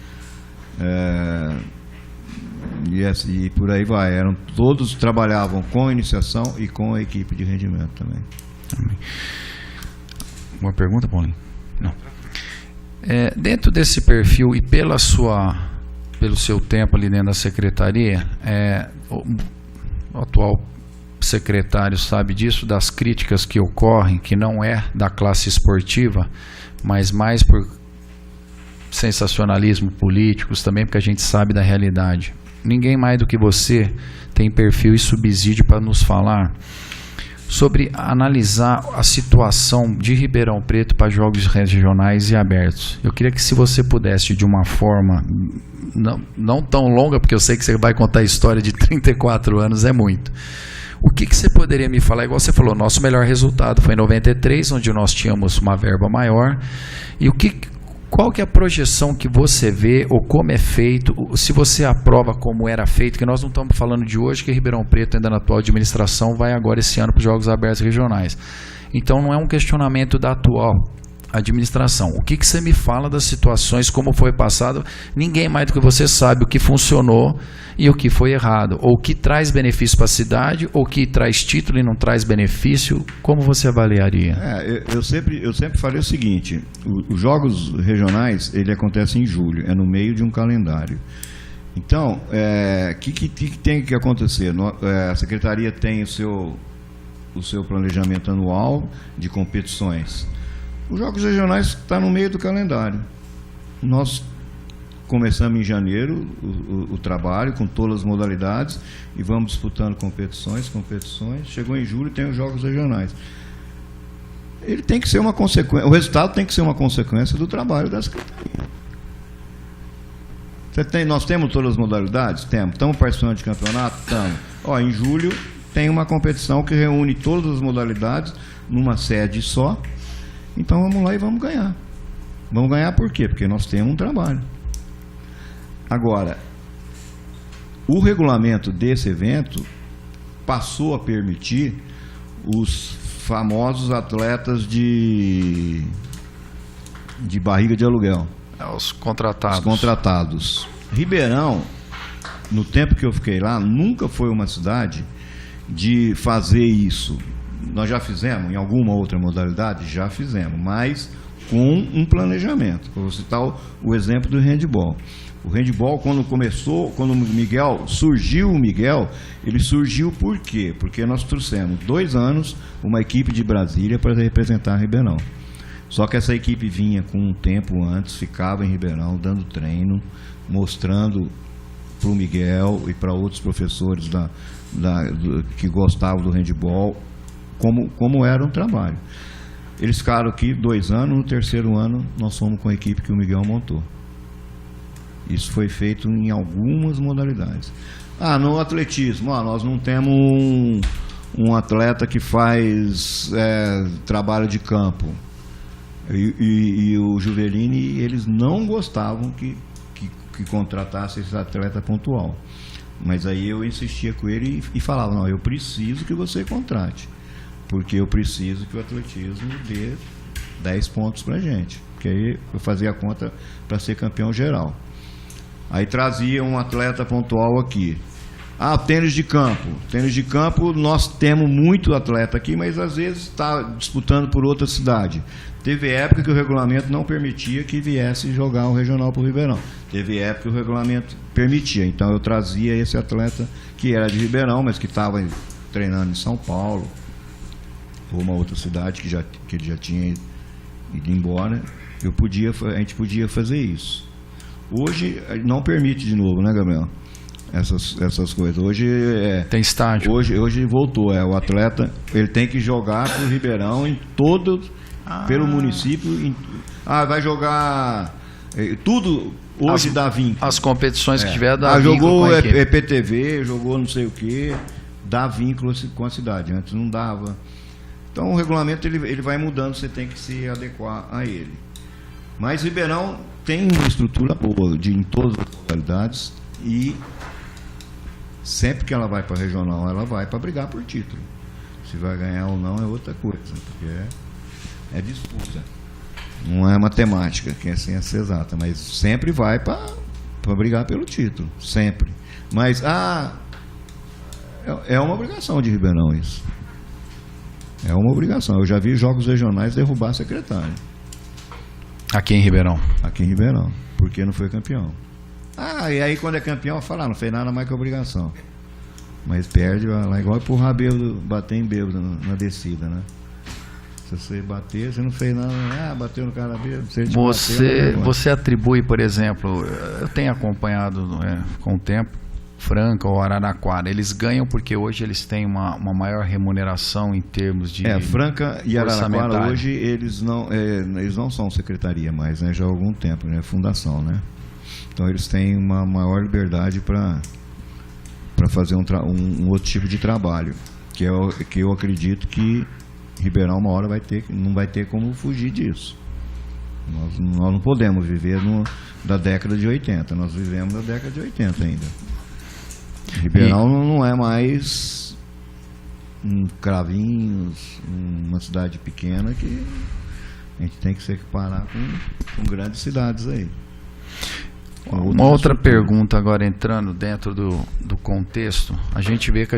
e por aí vai. Todos trabalhavam com a iniciação e com a equipe de rendimento também. Uma pergunta, Paulinho? Não. Dentro desse perfil e pelo seu tempo ali dentro da secretaria, o atual secretário sabe disso, das críticas que ocorrem, que não é da classe esportiva, mas mais por sensacionalismo políticos também, porque a gente sabe da realidade. Ninguém mais do que você tem perfil e subsídio para nos falar sobre analisar a situação de Ribeirão Preto para jogos regionais e abertos. Eu queria que, se você pudesse, de uma forma não tão longa, porque eu sei que você vai contar a história de 34 anos, é muito. O que você poderia me falar? Igual você falou, nosso melhor resultado foi em 93, onde nós tínhamos uma verba maior. E qual que é a projeção que você vê, ou como é feito, se você aprova como era feito, que nós não estamos falando de hoje, que Ribeirão Preto, ainda na atual administração, vai agora esse ano para os Jogos Abertos Regionais. Então não é um questionamento da atual administração. O que você me fala das situações, como foi passado? Ninguém mais do que você sabe o que funcionou e o que foi errado, ou o que traz benefício para a cidade, ou o que traz título e não traz benefício. Como você avaliaria? Eu sempre falei o seguinte: os jogos regionais ele acontecem em julho, é no meio de um calendário. Então, o que tem que acontecer? A secretaria tem o seu planejamento anual de competições. Os jogos regionais estão no meio do calendário. Nós começamos em janeiro o trabalho com todas as modalidades e vamos disputando competições. Chegou em julho e tem os jogos regionais. Ele tem que ser uma consequência. O resultado tem que ser uma consequência do trabalho da secretaria. Nós temos todas as modalidades? Temos. Estamos participando de campeonato? Estamos. Em julho tem uma competição que reúne todas as modalidades numa sede só. Então vamos lá e vamos ganhar. Vamos ganhar por quê? Porque nós temos um trabalho. Agora, o regulamento desse evento passou a permitir os famosos atletas de barriga de aluguel. Os contratados. Os contratados. Ribeirão, no tempo que eu fiquei lá, nunca foi uma cidade de fazer isso. Nós já fizemos em alguma outra modalidade? Já fizemos, mas com um planejamento. Vou citar o exemplo do handebol. O handebol, quando surgiu o Miguel, ele surgiu por quê? Porque nós trouxemos 2 anos uma equipe de Brasília para representar Ribeirão. Só que essa equipe vinha com um tempo antes, ficava em Ribeirão, dando treino, mostrando para o Miguel e para outros professores que gostavam do handebol como era um trabalho. Eles ficaram aqui 2 anos, no 3º ano nós fomos com a equipe que o Miguel montou. Isso foi feito em algumas modalidades. No atletismo, nós não temos um atleta que faz trabalho de campo. E o Juveline, eles não gostavam que contratasse esse atleta pontual. Mas aí eu insistia com ele e falava: não, eu preciso que você contrate, porque eu preciso que o atletismo dê 10 pontos pra gente, porque aí eu fazia a conta para ser campeão geral. Aí trazia um atleta pontual aqui. Tênis de campo. Tênis de campo, nós temos muito atleta aqui, mas às vezes está disputando por outra cidade. Teve época que o regulamento não permitia que viesse jogar o regional para o Ribeirão. Teve época que o regulamento permitia. Então eu trazia esse atleta que era de Ribeirão, mas que estava treinando em São Paulo, ou uma outra cidade que ele já tinha ido embora. A gente podia fazer isso. Hoje não permite de novo, né, Gabriel? Essas coisas. Hoje tem estágio. Hoje voltou. O atleta ele tem que jogar para o Ribeirão em todo pelo município. Vai jogar tudo hoje dá vínculo. As competições que tiver dá vínculo. Jogou com a PTV, jogou não sei o que, dá vínculo com a cidade. Antes não dava. Então o regulamento ele vai mudando, você tem que se adequar a ele. Mas Ribeirão tem uma estrutura boa em todas as modalidades e sempre que ela vai para regional, ela vai para brigar por título. Se vai ganhar ou não é outra coisa, porque é disputa. Não é matemática, que é ciência exata, mas sempre vai para brigar pelo título, sempre. Mas é uma obrigação de Ribeirão isso. É uma obrigação. Eu já vi jogos regionais derrubar secretário. Aqui em Ribeirão. Aqui em Ribeirão, porque não foi campeão. E aí quando é campeão, fala, não fez nada mais que obrigação. Mas perde lá, igual empurrar bêbado, bater em bêbado na descida, né? Se você bater, você não fez nada, bateu no cara bêbado. Você atribui, por exemplo, eu tenho acompanhado com o tempo, Franca ou Araraquara, eles ganham porque hoje eles têm uma maior remuneração em termos de Franca e Araraquara hoje eles não são secretaria mais, né? Já há algum tempo, né? Fundação, né? Então eles têm uma maior liberdade para fazer um outro tipo de trabalho, que eu acredito que Ribeirão uma hora não vai ter como fugir disso. Nós não podemos viver da década de 80, nós vivemos da década de 80 ainda. Ribeirão não é mais Cravinhos, uma cidade pequena que A gente tem que se equiparar com grandes cidades aí. Uma outra pergunta agora, entrando dentro do contexto, a gente vê que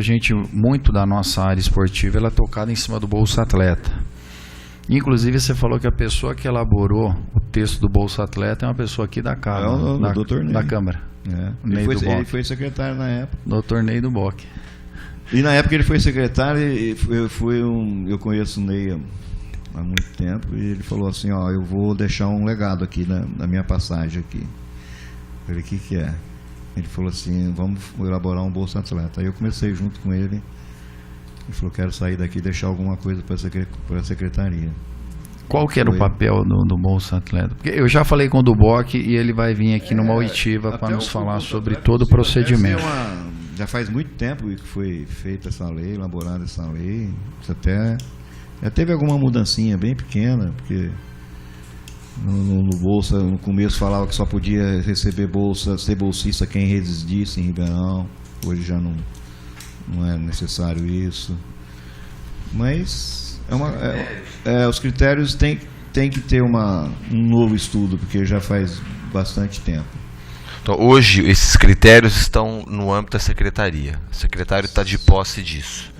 muito da nossa área esportiva, ela é tocada em cima do Bolsa Atleta. Inclusive, você falou que a pessoa que elaborou o texto do Bolsa Atleta é uma pessoa aqui da Câmara. Da Câmara. Ele foi secretário na época. Dr. Ney do Bock. E na época ele foi secretário, eu conheço o Ney há muito tempo, e ele falou assim, ó, eu vou deixar um legado aqui na minha passagem aqui. Eu falei, o que é? Ele falou assim, vamos elaborar um Bolsa Atleta. Aí eu comecei junto com ele. Ele falou, quero sair daqui e deixar alguma coisa para a secretaria. Qual que era o papel do Bolsa Atleta? Porque eu já falei com o do Bock e ele vai vir aqui numa oitiva para nos falar sobre todo o procedimento. Já faz muito tempo que foi feita essa lei, elaborada essa lei. Isso até já teve alguma mudancinha bem pequena, porque no Bolsa, no começo falava que só podia receber bolsa, ser bolsista quem residisse em Ribeirão. Hoje já não é necessário isso. Mas os critérios têm que ter um novo estudo, porque já faz bastante tempo. Então, hoje, esses critérios estão no âmbito da secretaria. O secretário está de posse disso.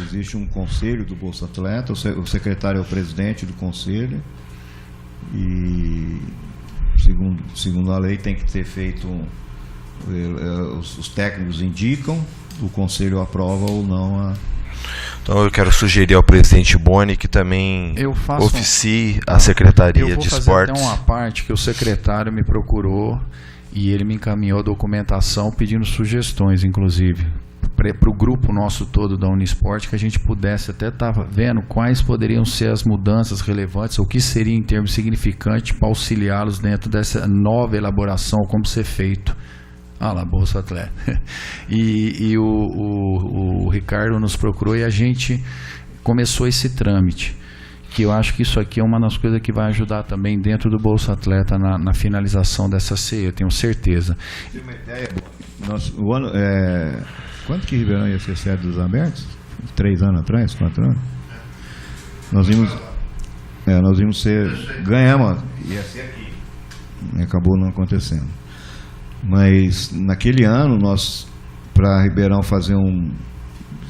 Existe um conselho do Bolsa Atleta, o secretário é o presidente do conselho, e, segundo a lei, tem que ter feito, os técnicos indicam, o conselho aprova ou não Então eu quero sugerir ao presidente Boni que também oficie a Secretaria de Esportes. Eu vou fazer até uma parte que o secretário me procurou e ele me encaminhou a documentação pedindo sugestões, inclusive, para o grupo nosso todo da Unisport, que a gente pudesse até estar vendo quais poderiam ser as mudanças relevantes, o que seria em termos significantes para auxiliá-los dentro dessa nova elaboração, como ser feito. Lá, Bolsa Atleta. E o Ricardo nos procurou e a gente começou esse trâmite, que eu acho que isso aqui é uma das coisas que vai ajudar também dentro do Bolsa Atleta na finalização dessa CE, eu tenho certeza. Tem uma ideia, quanto que Ribeirão ia ser sede dos abertos? 3 anos atrás, 4 anos? Nós íamos ser, ganhamos, ia ser aqui. E acabou não acontecendo. Mas naquele ano, nós, para Ribeirão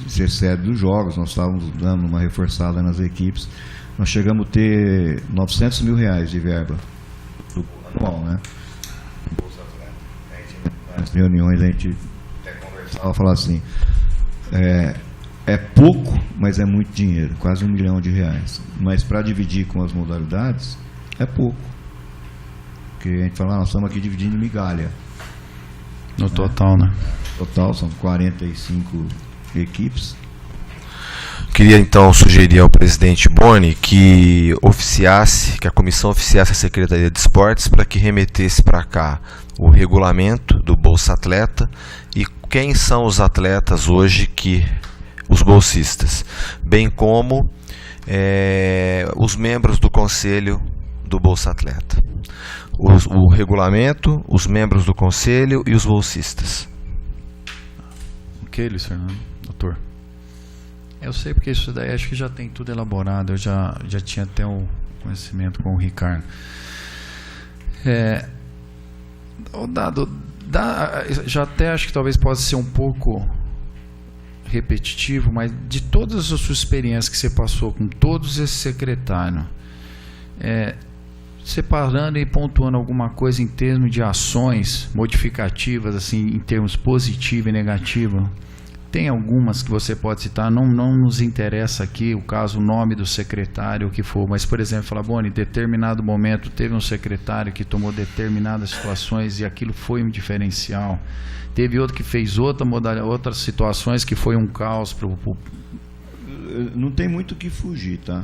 ser sede dos jogos, nós estávamos dando uma reforçada nas equipes, nós chegamos a ter R$900 mil de verba anual, né? Nas reuniões a gente até conversava, falava assim, é pouco, mas é muito dinheiro, quase R$1 milhão. Mas para dividir com as modalidades, é pouco. Porque a gente fala, nós estamos aqui dividindo migalha. No total, né? Total, são 45 equipes. Queria então sugerir ao presidente Boni que a comissão oficiasse a Secretaria de Esportes para que remetesse para cá o regulamento do Bolsa Atleta e quem são os atletas hoje, os bolsistas, bem como os membros do conselho do Bolsa Atleta. O regulamento, os membros do conselho e os bolsistas. Ok, Luiz Fernando, doutor. Eu sei porque isso daí acho que já tem tudo elaborado, eu já tinha até o conhecimento com o Ricardo. Já até acho que talvez possa ser um pouco repetitivo, mas de todas as suas experiências que você passou com todos esses secretários, separando e pontuando alguma coisa em termos de ações modificativas, assim, em termos positivo e negativo, tem algumas que você pode citar, não nos interessa aqui o caso, o nome do secretário, o que for, mas, por exemplo, falar, Boni, em determinado momento teve um secretário que tomou determinadas situações e aquilo foi um diferencial, teve outro que fez outras situações que foi um caos. Não tem muito o que fugir, tá?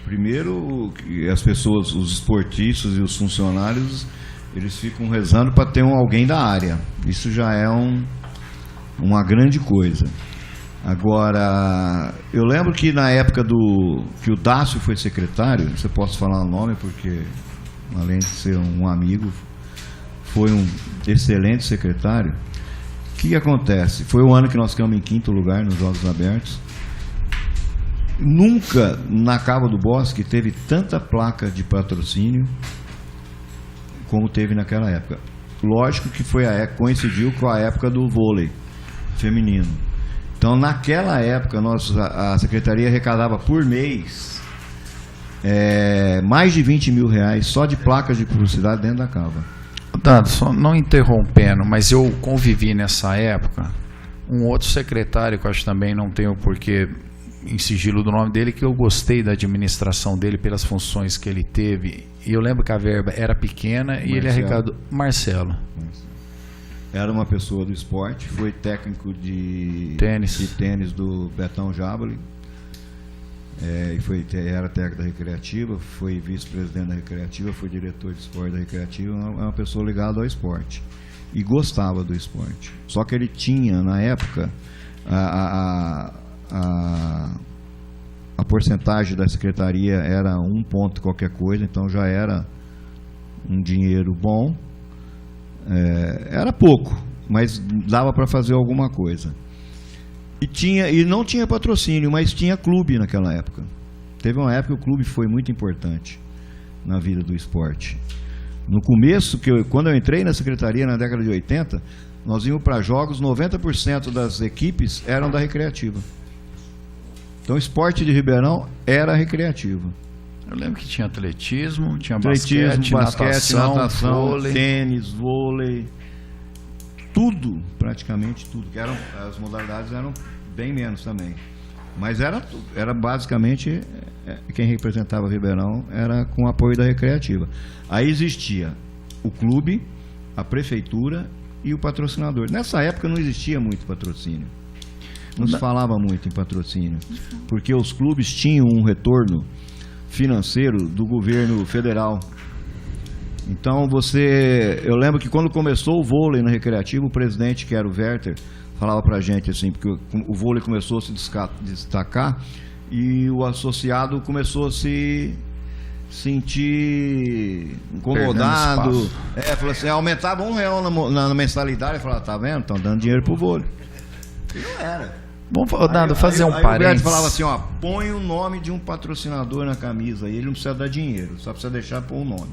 Primeiro, as pessoas, os esportistas e os funcionários, eles ficam rezando para ter alguém da área. Isso já é uma grande coisa. Agora, eu lembro que na época que o Dácio foi secretário, você pode falar o nome porque, além de ser um amigo, foi um excelente secretário. O que acontece? Foi o ano que nós ficamos em 5º lugar nos Jogos Abertos. nunca na Cava do Bosque teve tanta placa de patrocínio como teve naquela época. Lógico que coincidiu com a época do vôlei feminino. Então, naquela época, a Secretaria arrecadava por mês mais de 20 mil reais só de placas de publicidade dentro da Cava. Dado, só não interrompendo, mas eu convivi nessa época um outro secretário que eu acho também não tenho porquê em sigilo do nome dele, que eu gostei da administração dele pelas funções que ele teve. E eu lembro que a verba era pequena e ele arrecadou. Marcelo. Era uma pessoa do esporte, foi técnico de tênis do Betão Jabali, era técnico da Recreativa, foi vice-presidente da Recreativa, foi diretor de esporte da Recreativa, é uma pessoa ligada ao esporte e gostava do esporte. Só que ele tinha, na época, a porcentagem da secretaria era 1 ponto qualquer coisa, então já era um dinheiro bom. Era pouco, mas dava para fazer alguma coisa. E não tinha patrocínio, mas tinha clube naquela época. Teve uma época que o clube foi muito importante na vida do esporte. No começo, quando eu entrei na secretaria na década de 80, nós íamos para jogos, 90% das equipes eram da Recreativa. Então o esporte de Ribeirão era recreativo. Eu lembro que tinha atletismo, tinha basquete, natação, vôlei. Tênis, vôlei, tudo, praticamente tudo. As modalidades eram bem menos também. Mas era basicamente, quem representava Ribeirão era com apoio da Recreativa. Aí existia o clube, a prefeitura e o patrocinador. Nessa época não existia muito patrocínio. Não se falava muito em patrocínio, porque os clubes tinham um retorno financeiro do governo federal. Então eu lembro que quando começou o vôlei na Recreativa, o presidente, que era o Werther, falava pra gente assim, porque o vôlei começou a se destacar e o associado começou a se sentir incomodado. Falou assim, aumentava R$1 na mensalidade, e falava, tá vendo? Estão dando dinheiro pro vôlei. E não era. Vamos, Dado, fazer um O parênteses. falava assim, põe o nome de um patrocinador na camisa, e ele não precisa dar dinheiro, só precisa deixar pôr o nome.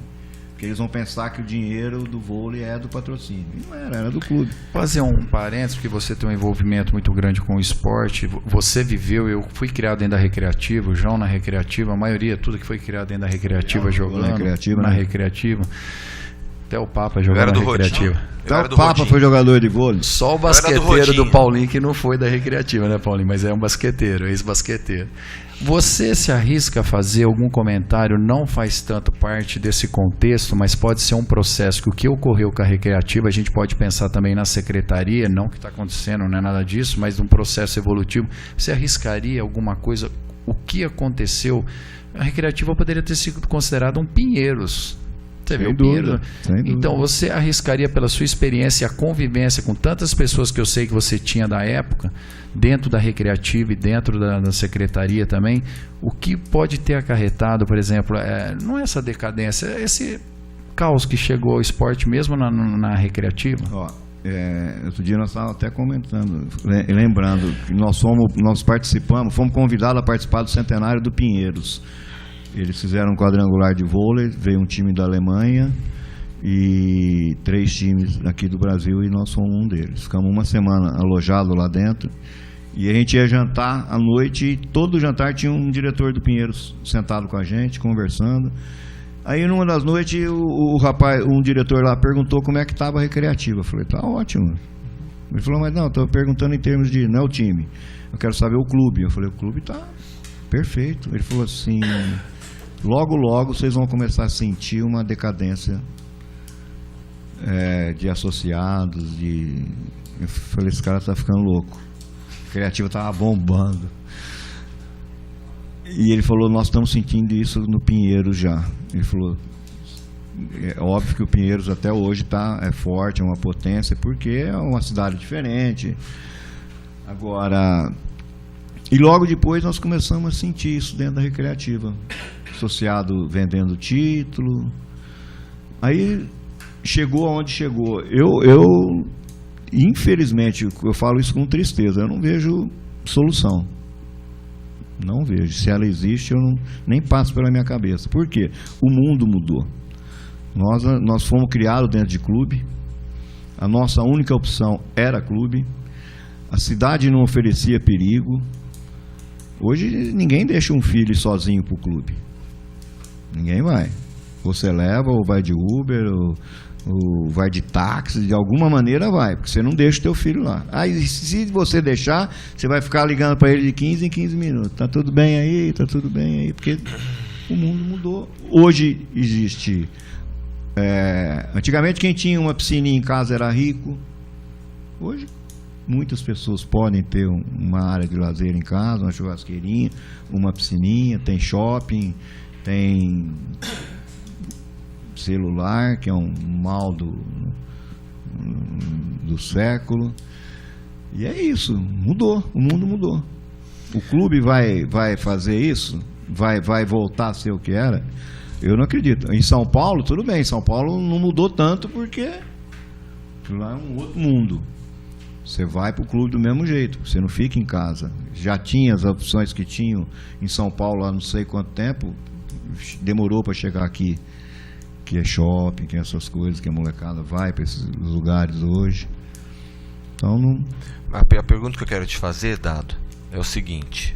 Porque eles vão pensar que o dinheiro do vôlei é do patrocínio. E não era do clube. Fazer um parênteses, porque você tem um envolvimento muito grande com o esporte. Você viveu, eu fui criado dentro da Recreativa, o João na Recreativa, a maioria, tudo que foi criado dentro da Recreativa, jogando na Recreativa. Até o Papa jogava na Recreativa. Até o Papa foi jogador de vôlei. Só o basqueteiro do Paulinho que não foi da Recreativa, né, Paulinho? Mas é um basqueteiro, ex-basqueteiro. Você se arrisca a fazer algum comentário, não faz tanto parte desse contexto, mas pode ser um processo que o que ocorreu com a Recreativa, a gente pode pensar também na secretaria, não que está acontecendo, não é nada disso, mas um processo evolutivo. Você arriscaria alguma coisa, o que aconteceu? A Recreativa poderia ter sido considerada um Pinheiros. Você viu o Pinheiro? Então você arriscaria, pela sua experiência e a convivência com tantas pessoas que eu sei que você tinha da época, dentro da Recreativa e dentro da secretaria também, o que pode ter acarretado, por exemplo, não é essa decadência, é esse caos que chegou ao esporte mesmo na Recreativa? Outro dia nós estávamos até comentando, lembrando que nós participamos, fomos convidados a participar do centenário do Pinheiros. Eles fizeram um quadrangular de vôlei, veio um time da Alemanha e 3 times aqui do Brasil e nós fomos um deles. Ficamos uma semana alojados lá dentro e a gente ia jantar à noite e todo jantar tinha um diretor do Pinheiros sentado com a gente, conversando. Aí numa das noites o rapaz, um diretor lá perguntou como é que estava a Recreativa. Eu falei, tá ótimo. Ele falou, mas não, estou perguntando em termos de, não é o time, eu quero saber o clube. Eu falei, o clube está perfeito. Ele falou assim, logo vocês vão começar a sentir uma decadência de associados, eu falei, esse cara tá ficando louco. A Recreativa tava bombando. E ele falou, nós estamos sentindo isso no Pinheiros já. Ele falou, é óbvio que o Pinheiros até hoje é forte, é uma potência, porque é uma cidade diferente. Agora, e logo depois nós começamos a sentir isso dentro da Recreativa. Associado vendendo título. Aí chegou aonde chegou. Eu infelizmente, eu falo isso com tristeza, eu não vejo solução. Não vejo. Se ela existe, eu nem passo pela minha cabeça. Por quê? O mundo mudou. Nós fomos criados dentro de clube. A nossa única opção era clube. A cidade não oferecia perigo. Hoje ninguém deixa um filho sozinho para o clube. Ninguém vai. Você leva, ou vai de Uber, ou vai de táxi, de alguma maneira vai, porque você não deixa o teu filho lá. Aí se você deixar, você vai ficar ligando para ele de 15 em 15 minutos. Tá tudo bem aí? Tá tudo bem aí? Porque o mundo mudou. Hoje existe... antigamente quem tinha uma piscininha em casa era rico. Hoje muitas pessoas podem ter uma área de lazer em casa, uma churrasqueirinha, uma piscininha, tem shopping, tem celular, que é um mal do século. E é isso, mudou, o mundo mudou. O clube vai fazer isso? Vai voltar a ser o que era? Eu não acredito. Em São Paulo, tudo bem, São Paulo não mudou tanto porque lá é um outro mundo. Você vai para o clube do mesmo jeito, você não fica em casa. Já tinha as opções que tinham em São Paulo há não sei quanto tempo, demorou para chegar aqui, que é shopping, que é essas coisas, que a molecada vai para esses lugares hoje. Então não... A pergunta que eu quero te fazer, Dado, é o seguinte: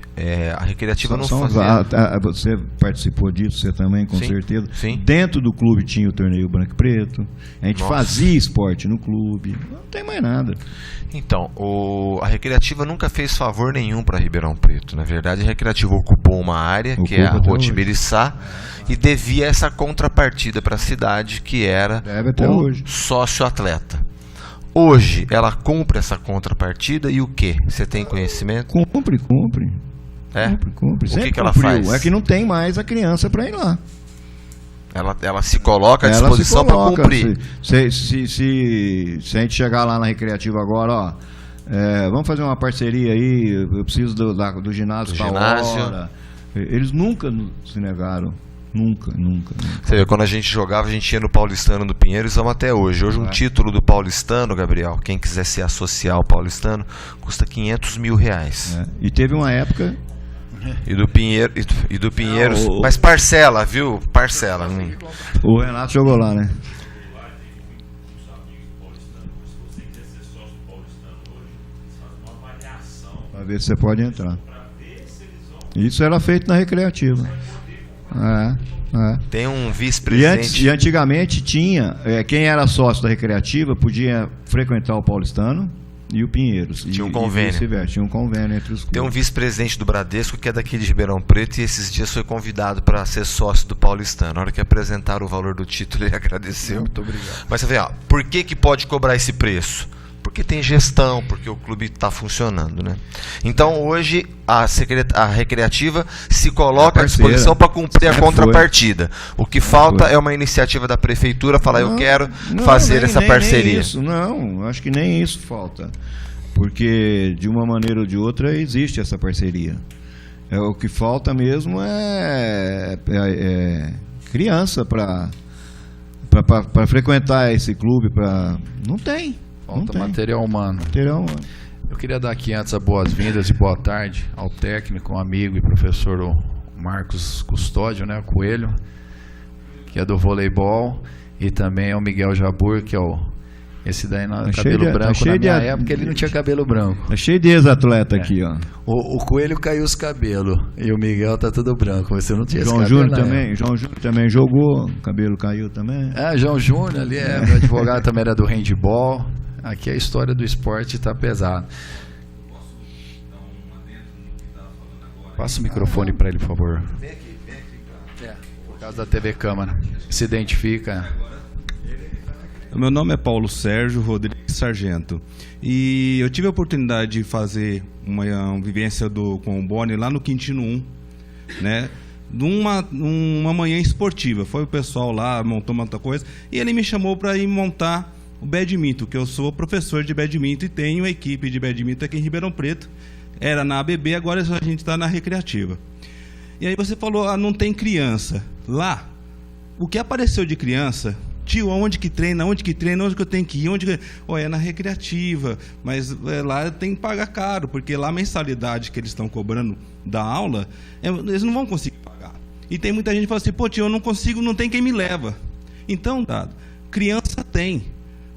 a recreativa não fazia... Você participou disso, você também, com Sim, certeza. sim. Dentro do clube tinha o torneio branco e preto. A gente Nossa. fazia esporte no clube. Não tem mais nada. Então, a recreativa nunca fez favor nenhum para Ribeirão Preto. Na verdade, a recreativa ocupou uma área, que é a Ocupa Rua até Tibiriçá, e devia essa contrapartida para a cidade, que era Deve até o hoje. sócio-atleta. Hoje, ela cumpre essa contrapartida e o quê? Você tem conhecimento? Cumpre. É? Cumpre. O Sempre que ela cumpriu. faz? É que não tem mais a criança para ir lá. Ela se coloca à Ela disposição se para coloca. cumprir. Se a gente chegar lá na recreativa agora, ó, vamos fazer uma parceria aí, eu preciso do ginásio Do tal ginásio. hora. Eles nunca se negaram. Nunca. Você vê, quando a gente jogava, a gente ia no Paulistano do Pinheiros, vamos até hoje. Hoje um título do Paulistano, Gabriel, quem quiser se associar ao Paulistano, custa R$500 mil. E teve uma época... E do Pinheiros, mas parcela, viu? Parcela. O Renato jogou lá, né? Para ver se você pode entrar. Isso era feito na recreativa. Tem um E vice-presidente. antigamente tinha, quem era sócio da recreativa podia frequentar o Paulistano e o Pinheiros. Tinha um convênio. Tinha um convênio entre os clubes. Tem um vice-presidente do Bradesco que é daqui de Ribeirão Preto e esses dias foi convidado para ser sócio do Paulistano. Na hora que apresentaram o valor do título, ele agradeceu. Muito obrigado. Mas você vê, por que pode cobrar esse preço? Porque tem gestão, porque o clube está funcionando, né? Então hoje a recreativa se coloca à parceira. disposição para cumprir a Sempre contrapartida. O que falta é uma iniciativa da prefeitura falar, eu quero fazer essa parceria. Nem isso, não, acho que nem isso falta. Porque de uma maneira ou de outra existe essa parceria. O que falta mesmo é criança para frequentar esse clube. Não tem. Falta material humano. Eu queria dar aqui antes as boas-vindas e boa tarde ao técnico, amigo e professor o Marcos Custódio, né, o Coelho, que é do voleibol, e também ao Miguel Jabur, que é esse daí cabelo branco. Na minha época ele não tinha cabelo branco. Tá cheio de ex-atleta aqui, ó. O Coelho caiu os cabelos e o Miguel tá tudo branco. Você não tinha esse João cabelo, Júnior né? também. João Júnior também jogou, o cabelo caiu também. João Júnior ali, meu advogado também era do handball. Aqui a história do esporte está pesada. Passa o microfone para ele, por favor. Por causa da TV Câmara. Se identifica. Meu nome é Paulo Sérgio Rodrigues Sargento. E eu tive a oportunidade de fazer uma vivência com o Boni lá no Quintino 1, né? Numa manhã esportiva. Foi o pessoal lá, montou muita coisa. E ele me chamou para ir montar o badminton, que eu sou professor de badminton e tenho a equipe de badminton aqui em Ribeirão Preto. Era na ABB, agora a gente está na recreativa. E aí você falou, não tem criança. Lá, o que apareceu de criança tio, aonde que treina, onde que eu tenho que ir, é na recreativa, mas lá tem que pagar caro, porque lá a mensalidade que eles estão cobrando da aula, eles não vão conseguir pagar. E tem muita gente que fala assim, pô tio, eu não consigo, não tem quem me leva. Então, criança tem.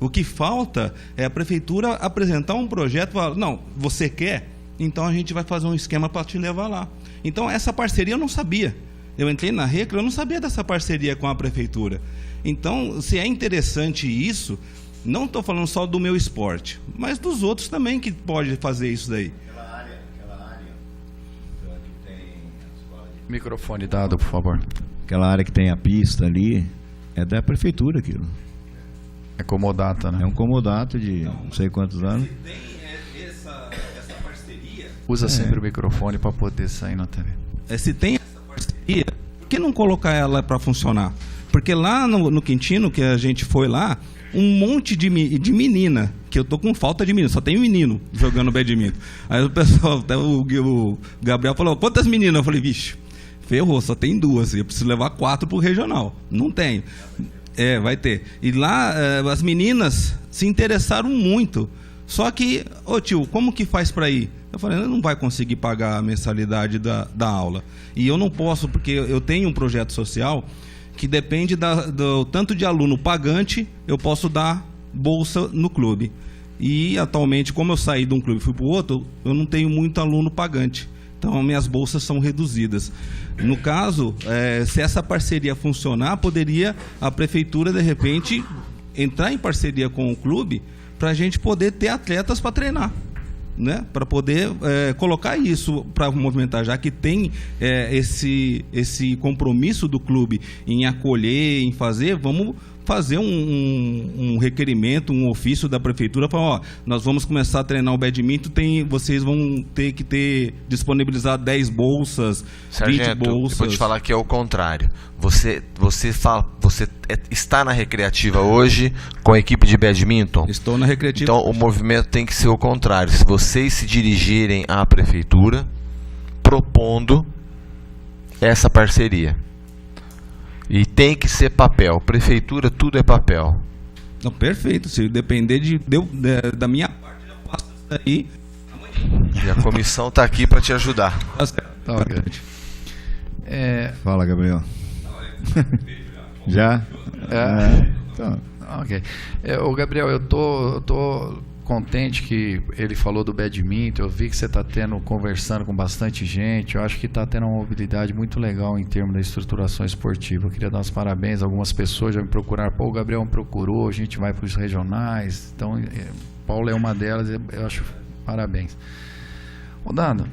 O que falta é a prefeitura apresentar um projeto e falar, não, você quer? Então a gente vai fazer um esquema para te levar lá. Então essa parceria eu não sabia. Eu entrei na Recre, eu não sabia dessa parceria com a prefeitura. Então, se é interessante isso, não estou falando só do meu esporte, mas dos outros também que pode fazer isso daí. Aquela área que tem a escola de... Microfone dado, por favor. Aquela área que tem a pista ali, é da prefeitura aquilo. É comodata, né? É um comodato de não sei quantos anos. Tem essa parceria... Usa sempre o microfone para poder sair na TV. Se tem essa parceria, por que não colocar ela para funcionar? Porque lá no Quintino, que a gente foi lá, um monte de menina, que eu tô com falta de menino, só tem menino jogando badminton. Aí o pessoal, até o Gabriel falou, quantas meninas? Eu falei, vixe, ferrou, só tem 2, eu preciso levar 4 pro regional. Não tenho. Vai ter. E lá as meninas se interessaram muito. Só que, ô tio, como que faz para ir? Eu falei, não vai conseguir pagar a mensalidade da aula. E eu não posso, porque eu tenho um projeto social que depende do tanto de aluno pagante, eu posso dar bolsa no clube. E atualmente, como eu saí de um clube e fui para o outro, eu não tenho muito aluno pagante. Então, minhas bolsas são reduzidas. No caso, se essa parceria funcionar, poderia a prefeitura, de repente, entrar em parceria com o clube para a gente poder ter atletas para treinar, né? Para poder colocar isso para movimentar, já que tem esse compromisso do clube em acolher, em fazer, vamos fazer um requerimento, um ofício da prefeitura para, ó, nós vamos começar a treinar o badminton, vocês vão ter que ter disponibilizar 10 bolsas, Sargento, 20 bolsas. Eu vou te falar que é o contrário. Você está na recreativa hoje com a equipe de badminton? Estou na recreativa. Então o movimento tem que ser o contrário. Se vocês se dirigirem à prefeitura propondo essa parceria. E tem que ser papel. Prefeitura, tudo é papel. Não, perfeito. Se depender da minha parte, eu faço isso daí. E a comissão está aqui para te ajudar. Tá, ok. Fala, Gabriel. Já? Então. Ok. Ô, Gabriel, eu tô contente que ele falou do badminton. Eu vi que você está conversando com bastante gente. Eu acho que está tendo uma mobilidade muito legal em termos da estruturação esportiva. Eu queria dar os parabéns. Algumas pessoas já me procuraram. Pô, o Gabriel me procurou, a gente vai para os regionais. Então, Paulo é uma delas. Eu acho parabéns. Ô, Dado,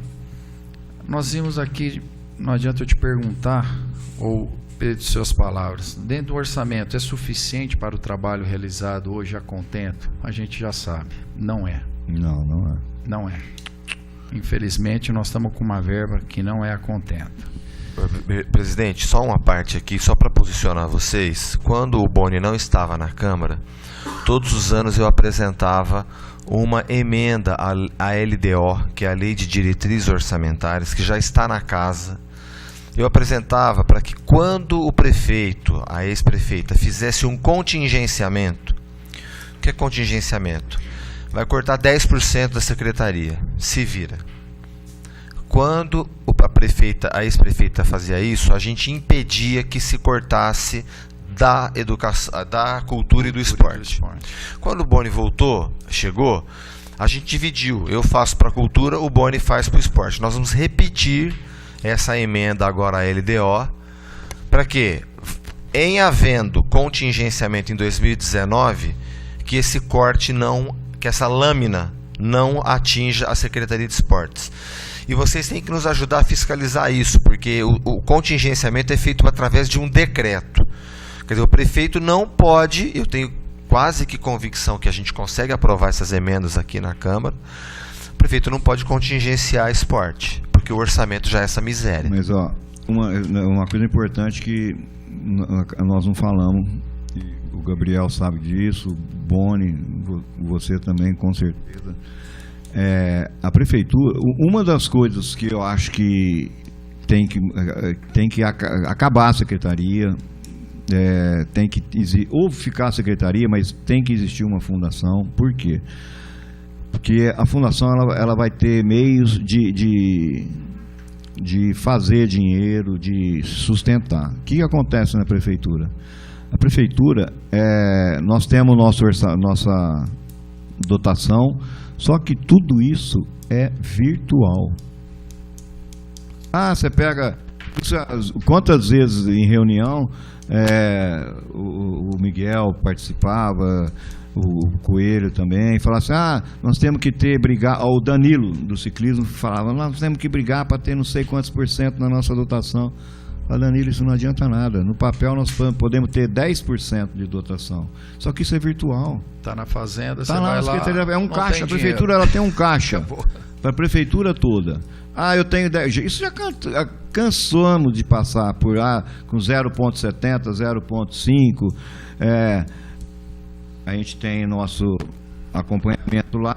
nós vimos aqui, não adianta eu te perguntar ou pedir suas palavras. Dentro do orçamento, é suficiente para o trabalho realizado hoje a contento? A gente já sabe. Não é. Não é. Não é. Infelizmente, nós estamos com uma verba que não é a contento. Presidente, só uma parte aqui, só para posicionar vocês. Quando o Boni não estava na Câmara, todos os anos eu apresentava uma emenda à LDO, que é a Lei de Diretrizes Orçamentárias, que já está na casa. Eu apresentava para que quando o prefeito, a ex-prefeita, fizesse um contingenciamento. O que é contingenciamento? Vai cortar 10% da secretaria. Se vira. Quando a ex-prefeita fazia isso, a gente impedia que se cortasse da educação, da cultura e do esporte. Quando o Boni chegou, a gente dividiu. Eu faço para a cultura, o Boni faz para o esporte. Nós vamos repetir essa emenda agora à LDO, para que, em havendo contingenciamento em 2019, que esse corte que essa lâmina não atinja a Secretaria de Esportes. E vocês têm que nos ajudar a fiscalizar isso, porque o contingenciamento é feito através de um decreto. Quer dizer, o prefeito não pode, eu tenho quase que convicção que a gente consegue aprovar essas emendas aqui na Câmara, o prefeito não pode contingenciar esporte, porque o orçamento já é essa miséria. Mas, ó, uma coisa importante que nós não falamos, e o Gabriel sabe disso, o Boni, você também, com certeza. A prefeitura, uma das coisas que eu acho que tem que acabar a secretaria, tem que ou ficar a secretaria, mas tem que existir uma fundação. Por quê? Porque a fundação ela vai ter meios de fazer dinheiro, de sustentar. O que acontece na prefeitura? A prefeitura, nós temos nossa dotação, só que tudo isso é virtual. Você pega... Quantas vezes em reunião o Miguel participava, o Coelho também, falava assim, nós temos que brigar, o Danilo do ciclismo falava, nós temos que brigar para ter não sei quantos % na nossa dotação. Danilo, isso não adianta nada. No papel nós podemos ter 10% de dotação. Só que isso é virtual. Está na fazenda, você vai lá. É um caixa. A prefeitura ela tem um caixa para a prefeitura toda. Eu tenho 10. Isso já cansamos de passar por com 0,70, 0,5. A gente tem nosso acompanhamento lá.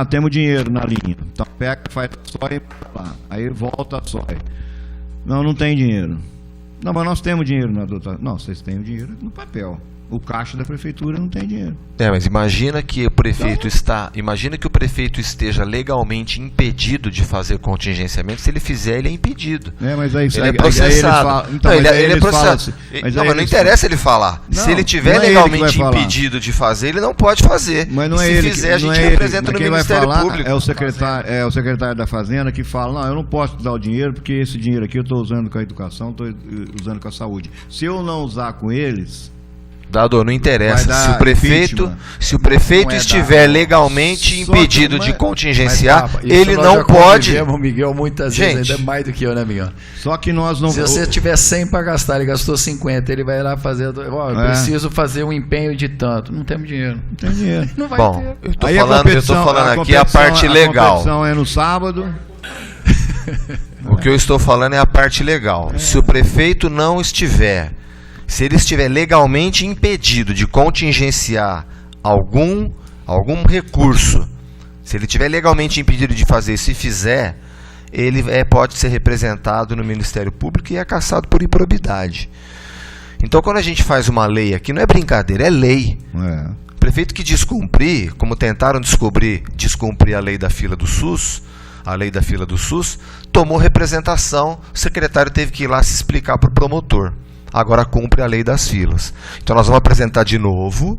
Temos dinheiro na linha. Então pega, faz a soia e vai lá. Aí volta a soia. Não tem dinheiro. Não, mas nós temos dinheiro na dotação. Não, vocês têm o dinheiro no papel. O caixa da prefeitura não tem dinheiro. Mas imagina que o prefeito esteja legalmente impedido de fazer contingenciamento. Se ele fizer, ele é impedido. Mas aí, ele é processado. Ele é processado. Mas não interessa ele falar. Se ele tiver legalmente impedido de fazer, ele não pode fazer. Mas não se fizer, a gente representa no Ministério Público. É o secretário da Fazenda que fala, eu não posso dar o dinheiro porque esse dinheiro aqui eu estou usando com a educação, estou usando com a saúde. Se eu não usar com eles... Dado, não interessa. Se o prefeito estiver legalmente impedido de contingenciar, ele não pode. O Miguel muitas vezes, ainda mais do que eu, né, Miguel? Só que nós não. Se você tiver 100 para gastar, ele gastou 50, ele vai lá fazer. Eu preciso fazer um empenho de tanto. Não temos dinheiro. Não tem dinheiro. Não vai ter. Eu estou falando aqui a parte legal. A competição é no sábado. O que eu estou falando é a parte legal. Se o prefeito não estiver. Se ele estiver legalmente impedido de contingenciar algum recurso, se ele estiver legalmente impedido de fazer isso e fizer, ele pode ser representado no Ministério Público e é cassado por improbidade. Então, quando a gente faz uma lei aqui, não é brincadeira, é lei. O prefeito que descumprir, como tentaram descumprir a lei da fila do SUS, tomou representação, o secretário teve que ir lá se explicar para o promotor. Agora cumpre a lei das filas. Então nós vamos apresentar de novo.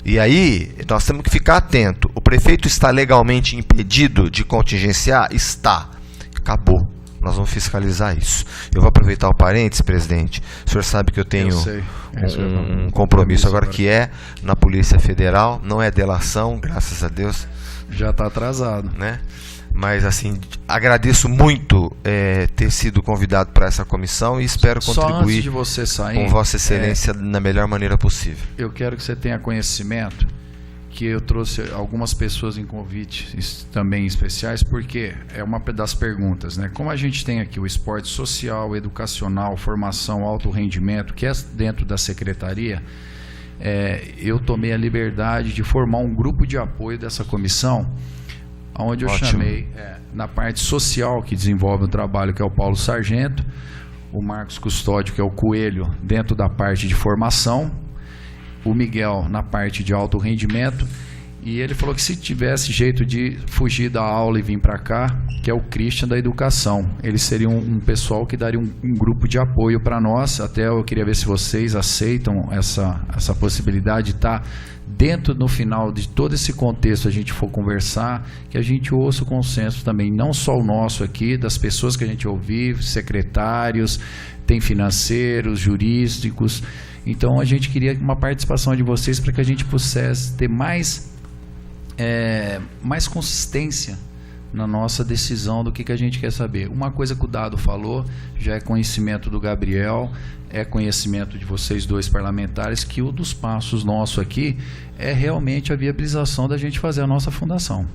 E aí nós temos que ficar atento. O prefeito está legalmente impedido de contingenciar? Está. Acabou. Nós vamos fiscalizar isso. Eu vou aproveitar o parênteses, presidente. O senhor sabe que eu tenho um compromisso agora que é na Polícia Federal. Não é delação, graças a Deus. Já está atrasado. Né? Mas, assim, agradeço muito ter sido convidado para essa comissão e espero contribuir de você sair, com Vossa Excelência da melhor maneira possível. Eu quero que você tenha conhecimento que eu trouxe algumas pessoas em convites também especiais, porque é uma das perguntas, né? Como a gente tem aqui o esporte social, educacional, formação, alto rendimento, que é dentro da secretaria, eu tomei a liberdade de formar um grupo de apoio dessa comissão, onde eu chamei na parte social, que desenvolve o trabalho, que é o Paulo Sargento, o Marcos Custódio, que é o Coelho, dentro da parte de formação, o Miguel na parte de alto rendimento, e ele falou que se tivesse jeito de fugir da aula e vir para cá, que é o Christian da educação, eles seriam um pessoal que daria um grupo de apoio para nós. Até eu queria ver se vocês aceitam essa possibilidade de estar dentro, no final de todo esse contexto, a gente for conversar, que a gente ouça o consenso também, não só o nosso aqui, das pessoas que a gente ouvir, secretários, tem financeiros, jurídicos. Então a gente queria uma participação de vocês para que a gente pudesse ter mais consistência na nossa decisão do que a gente quer saber. Uma coisa que o Dado falou, já é conhecimento do Gabriel, é conhecimento de vocês dois parlamentares, que um dos passos nosso aqui é realmente a viabilização da gente fazer a nossa fundação.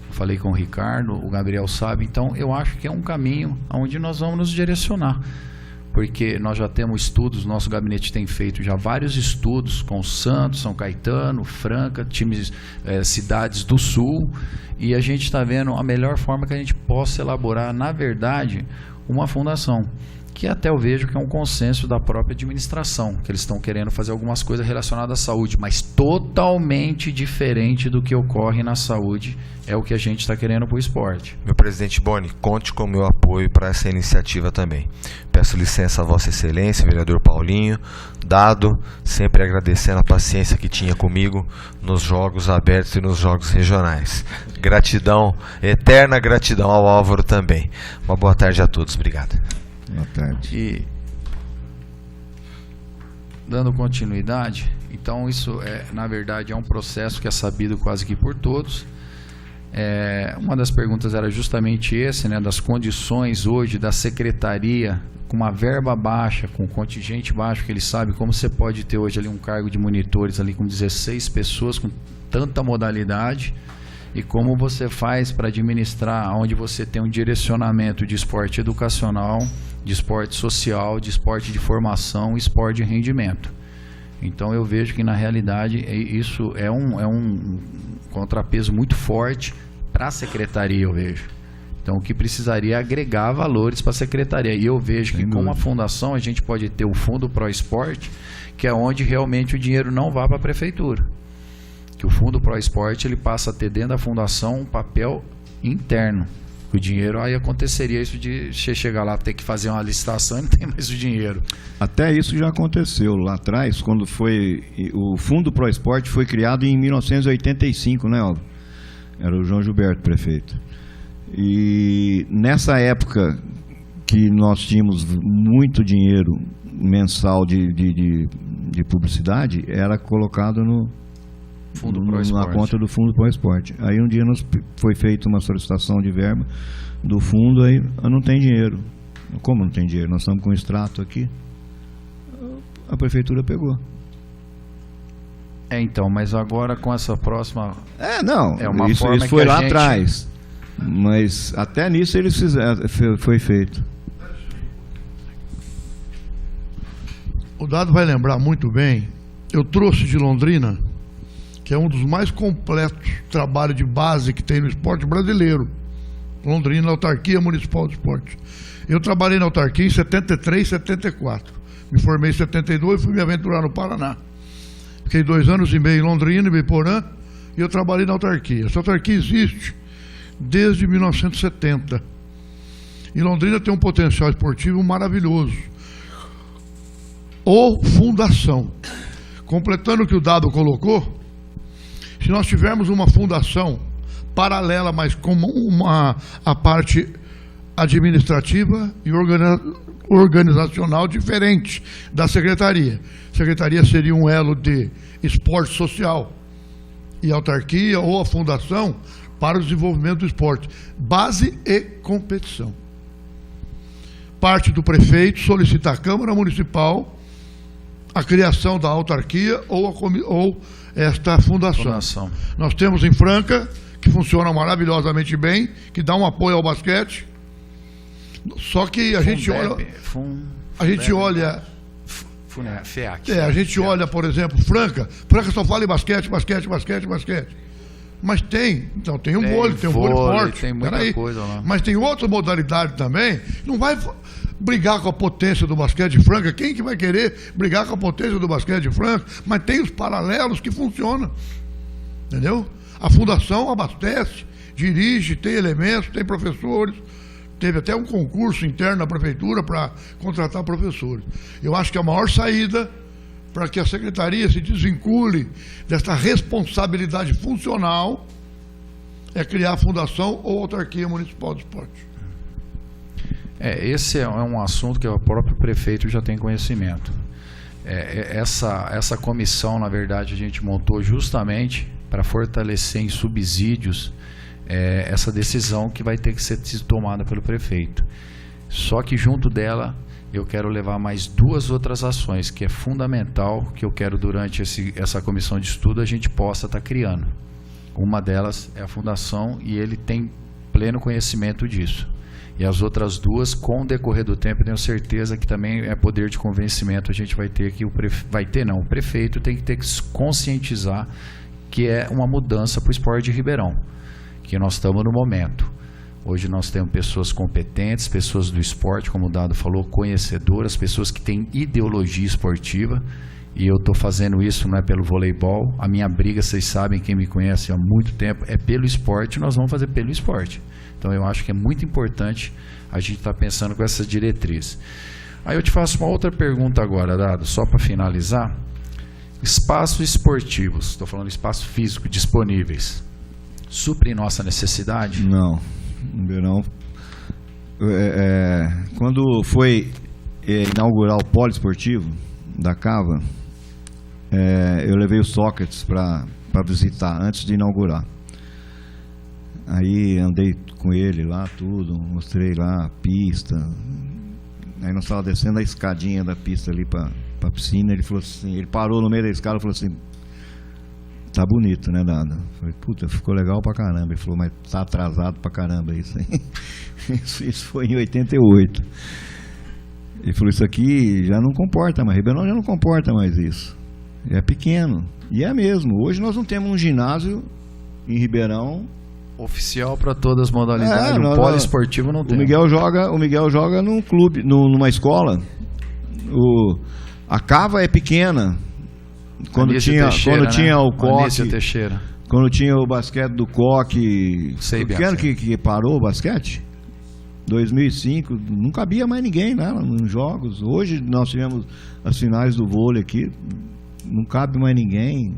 Eu falei com o Ricardo, o Gabriel sabe, então eu acho que é um caminho onde nós vamos nos direcionar, porque nós já temos estudos, nosso gabinete tem feito já vários estudos com Santos, São Caetano, Franca, times, cidades do Sul, e a gente está vendo a melhor forma que a gente possa elaborar, na verdade, uma fundação. que até eu vejo que é um consenso da própria administração, que eles estão querendo fazer algumas coisas relacionadas à saúde, mas totalmente diferente do que ocorre na saúde, é o que a gente está querendo para o esporte. Meu presidente Boni, conte com o meu apoio para essa iniciativa também. Peço licença a Vossa Excelência, vereador Paulinho, dado, sempre agradecendo a paciência que tinha comigo nos jogos abertos e nos jogos regionais. Gratidão, eterna gratidão ao Álvaro também. Uma boa tarde a todos, obrigado. Boa tarde. E dando continuidade, então isso na verdade é um processo que é sabido quase que por todos. Uma das perguntas era justamente esse, né, das condições hoje da secretaria com uma verba baixa, com contingente baixo, que ele sabe como você pode ter hoje ali um cargo de monitores ali com 16 pessoas, com tanta modalidade, e como você faz para administrar, onde você tem um direcionamento de esporte educacional, de esporte social, de esporte de formação, esporte de rendimento. Então eu vejo que na realidade isso é um contrapeso muito forte para a secretaria, eu vejo. Então o que precisaria é agregar valores para a secretaria. E eu vejo que com a fundação a gente pode ter o Fundo Pro Esporte, que é onde realmente o dinheiro não vai para a prefeitura. Que o Fundo Pro Esporte ele passa a ter dentro da fundação um papel interno. O dinheiro, aí aconteceria isso de você chegar lá, ter que fazer uma licitação e não tem mais o dinheiro. Até isso já aconteceu lá atrás, quando foi o Fundo Pro Esporte foi criado em 1985, né, Álvaro? Era o João Gilberto prefeito. E nessa época que nós tínhamos muito dinheiro mensal de publicidade, era colocado na conta do Fundo Pro Esporte. Aí um dia foi feita uma solicitação de verba do fundo, aí não tem dinheiro. Como não tem dinheiro? Nós estamos com um extrato aqui. A prefeitura pegou. Então, mas agora com essa próxima... Não, uma isso forma foi que a lá gente... atrás. Mas até nisso eles fizeram, foi feito. O Dado vai lembrar muito bem, eu trouxe de Londrina, que é um dos mais completos trabalhos de base que tem no esporte brasileiro. Londrina, Autarquia Municipal de Esporte. Eu trabalhei na autarquia em 73, 74. Me formei em 72 e fui me aventurar no Paraná. Fiquei 2 anos e meio em Londrina, em Biporã, e eu trabalhei na autarquia. Essa autarquia existe desde 1970. E Londrina tem um potencial esportivo maravilhoso. Ou fundação. Completando o que o Dado colocou, se nós tivermos uma fundação paralela, mas com a parte administrativa e organizacional diferente da secretaria. A secretaria seria um elo de esporte social e autarquia ou a fundação para o desenvolvimento do esporte. Base e competição. Parte do prefeito solicita à Câmara Municipal a criação da autarquia ou esta fundação. Nós temos em Franca, que funciona maravilhosamente bem, que dá um apoio ao basquete. Só que a gente olha, a gente olha, por exemplo, Franca só fala em basquete. Mas tem um vôlei, tem um vôlei forte, tem muita coisa lá. Mas tem outra modalidade também. Não vai brigar com a potência do basquete de Franca. Quem que vai querer brigar com a potência do basquete de Franca? Mas tem os paralelos que funcionam, entendeu? A fundação abastece, dirige, tem elementos, tem professores. Teve até um concurso interno na prefeitura para contratar professores. Eu acho que a maior saída para que a secretaria se desvincule dessa responsabilidade funcional é criar a fundação ou autarquia municipal de esporte. Esse é um assunto que o próprio prefeito já tem conhecimento. Essa comissão, na verdade, a gente montou justamente para fortalecer em subsídios essa decisão que vai ter que ser tomada pelo prefeito. Só que junto dela eu quero levar mais 2 outras ações, que é fundamental, que eu quero durante essa comissão de estudo a gente possa estar criando. Uma delas é a fundação e ele tem pleno conhecimento disso. E as outras 2, com o decorrer do tempo, eu tenho certeza que também é poder de convencimento, a gente vai ter que, o prefeito tem que ter que se conscientizar que é uma mudança para o esporte de Ribeirão, que nós estamos no momento. Hoje nós temos pessoas competentes, pessoas do esporte, como o Dado falou, conhecedoras, pessoas que têm ideologia esportiva. E eu estou fazendo isso não é pelo voleibol. A minha briga, vocês sabem, quem me conhece há muito tempo, é pelo esporte. Nós vamos fazer pelo esporte. Então eu acho que é muito importante a gente estar pensando com essas diretrizes. Aí eu te faço uma outra pergunta agora, Dado, só para finalizar. Espaços esportivos, estou falando espaço físico disponíveis, suprem nossa necessidade? Não, Ribeirão. Quando foi inaugurar o polo esportivo da Cava, eu levei o Sócrates para visitar antes de inaugurar. Aí andei com ele lá, tudo, mostrei lá a pista. Aí nós estávamos descendo a escadinha da pista ali para a piscina. Ele falou assim, ele parou no meio da escada e falou assim: tá bonito, né, Dado? Eu falei, puta, ficou legal pra caramba. Ele falou, mas tá atrasado pra caramba isso aí. Isso foi em 88. Ele falou, isso aqui já não comporta mais, Ribeirão já não comporta mais isso. É pequeno. E é mesmo. Hoje nós não temos um ginásio em Ribeirão Oficial para todas as modalidades. O polo esportivo não tem. O Miguel joga num clube, numa escola. A Cava é pequena. Quando tinha o Coque, quando tinha o basquete do Coque, pequeno que parou o basquete, 2005, não cabia mais ninguém, né, nos jogos. Hoje nós tivemos as finais do vôlei aqui, não cabe mais ninguém.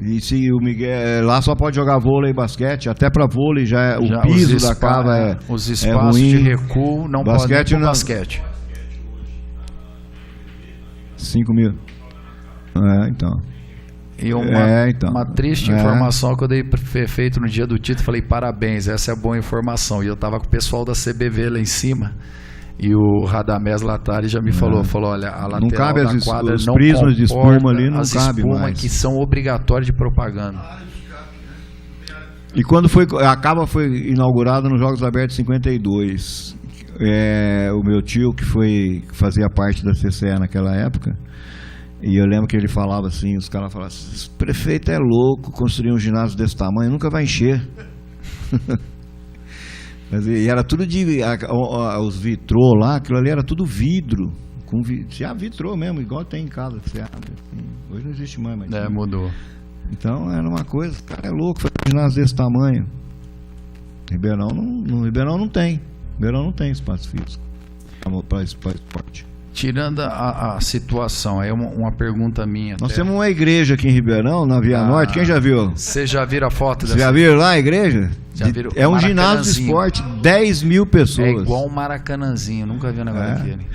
E se o Miguel lá só pode jogar vôlei e basquete, até para vôlei já o piso da Cava os espaços ruim. De recuo não podem ir pro basquete. 5 mil. Então. E uma triste informação que eu dei feito no dia do título, falei, parabéns, essa é a boa informação. E eu estava com o pessoal da CBV lá em cima, e o Radamés Latari já me falou, olha, a lateral não cabe da quadra os não prismas de espuma ali, não cabe mais. mais. Que são obrigatórias de propaganda. E quando a Cava foi inaugurada nos Jogos Abertos 52, o meu tio, que fazia parte da CCE naquela época, e eu lembro que ele falava assim, os caras falavam assim, esse prefeito é louco, construir um ginásio desse tamanho, nunca vai encher. E era tudo os vitrô lá, aquilo ali era tudo vidro. Vitrô mesmo, igual tem em casa. Hoje não existe mais. Mudou. Então era uma coisa, o cara é louco, fazer um ginásio desse tamanho. Ribeirão não tem. Ribeirão não tem espaço físico para esporte. Tirando a situação, é uma pergunta minha. Nós temos uma igreja aqui em Ribeirão, na Via Norte. Quem já viu? Vocês já viram a foto dessa? Vocês já viram lá a igreja? É um ginásio de esporte, 10 mil pessoas. É igual um Maracanãzinho, nunca vi um negócio daquele.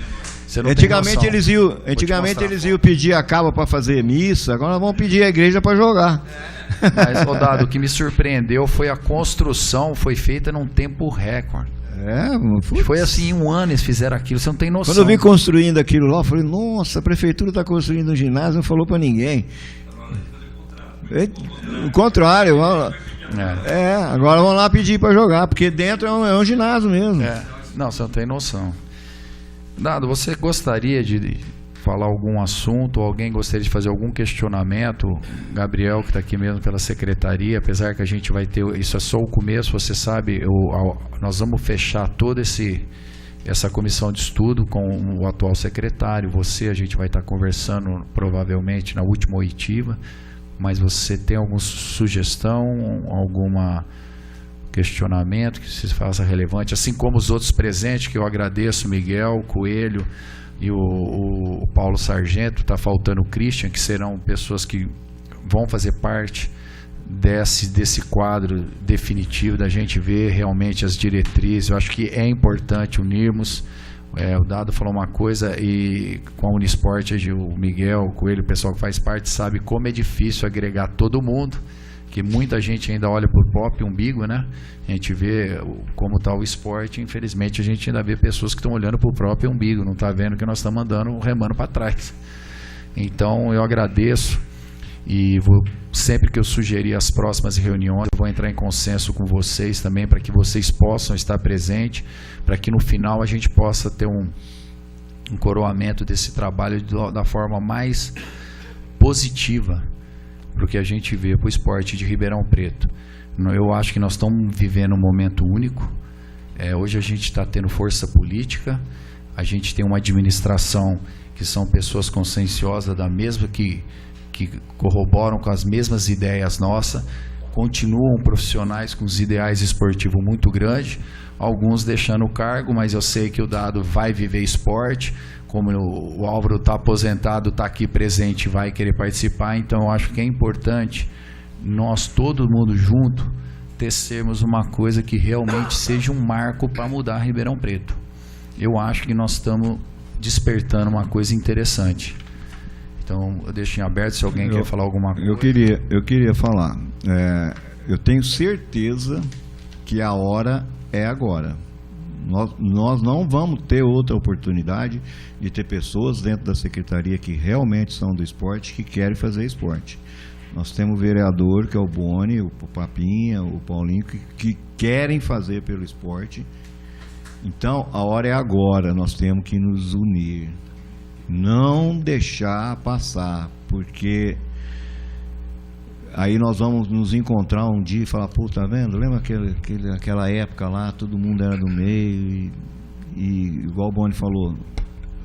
Antigamente eles iam pedir a Cava para fazer missa, agora nós vamos pedir a igreja para jogar. Mas, Dado, o que me surpreendeu foi a construção, foi feita num tempo recorde. Foi assim, em um ano eles fizeram aquilo, você não tem noção. Quando eu vi construindo aquilo lá, eu falei, nossa, a prefeitura está construindo um ginásio, não falou para ninguém. O contrário, agora vamos lá pedir para jogar, porque dentro é um ginásio mesmo. Não, você não tem noção. Dado, você gostaria de falar algum assunto, ou alguém gostaria de fazer algum questionamento? Gabriel, que está aqui mesmo pela secretaria, apesar que a gente vai ter, isso é só o começo, você sabe, nós vamos fechar toda essa comissão de estudo com o atual secretário, a gente vai estar conversando provavelmente na última oitiva, mas você tem alguma sugestão, alguma questionamento que se faça relevante, assim como os outros presentes, que eu agradeço, Miguel, Coelho e o Paulo Sargento, está faltando o Christian, que serão pessoas que vão fazer parte desse quadro definitivo, da gente ver realmente as diretrizes. Eu acho que é importante unirmos. O Dado falou uma coisa, e com a Unisport, o Miguel, o Coelho, o pessoal que faz parte, sabe como é difícil agregar todo mundo, que muita gente ainda olha para o próprio umbigo, né? A gente vê como está o esporte, infelizmente a gente ainda vê pessoas que estão olhando para o próprio umbigo, não está vendo que nós estamos andando, remando para trás. Então eu agradeço, e sempre que eu sugerir as próximas reuniões, eu vou entrar em consenso com vocês também, para que vocês possam estar presentes, para que no final a gente possa ter um coroamento desse trabalho da forma mais positiva, porque a gente vê para o esporte de Ribeirão Preto. Eu acho que nós estamos vivendo um momento único. Hoje a gente está tendo força política, a gente tem uma administração que são pessoas conscienciosas da mesma, que corroboram com as mesmas ideias nossas, continuam profissionais com os ideais esportivos muito grandes, alguns deixando o cargo, mas eu sei que o Dado vai viver esporte, como o Álvaro está aposentado, está aqui presente, vai querer participar, então eu acho que é importante nós, todo mundo junto, tecermos uma coisa que realmente seja um marco para mudar Ribeirão Preto. Eu acho que nós estamos despertando uma coisa interessante. Então, eu deixo em aberto se alguém quer falar alguma coisa. Eu queria falar. Eu tenho certeza que a hora é agora. Nós não vamos ter outra oportunidade de ter pessoas dentro da secretaria que realmente são do esporte, que querem fazer esporte. Nós temos o vereador, que é o Boni, o Papinha, o Paulinho, que querem fazer pelo esporte. Então, a hora é agora, nós temos que nos unir. Não deixar passar, porque aí nós vamos nos encontrar um dia e falar, pô, tá vendo? Lembra aquela época lá, todo mundo era do meio e igual o Boni falou,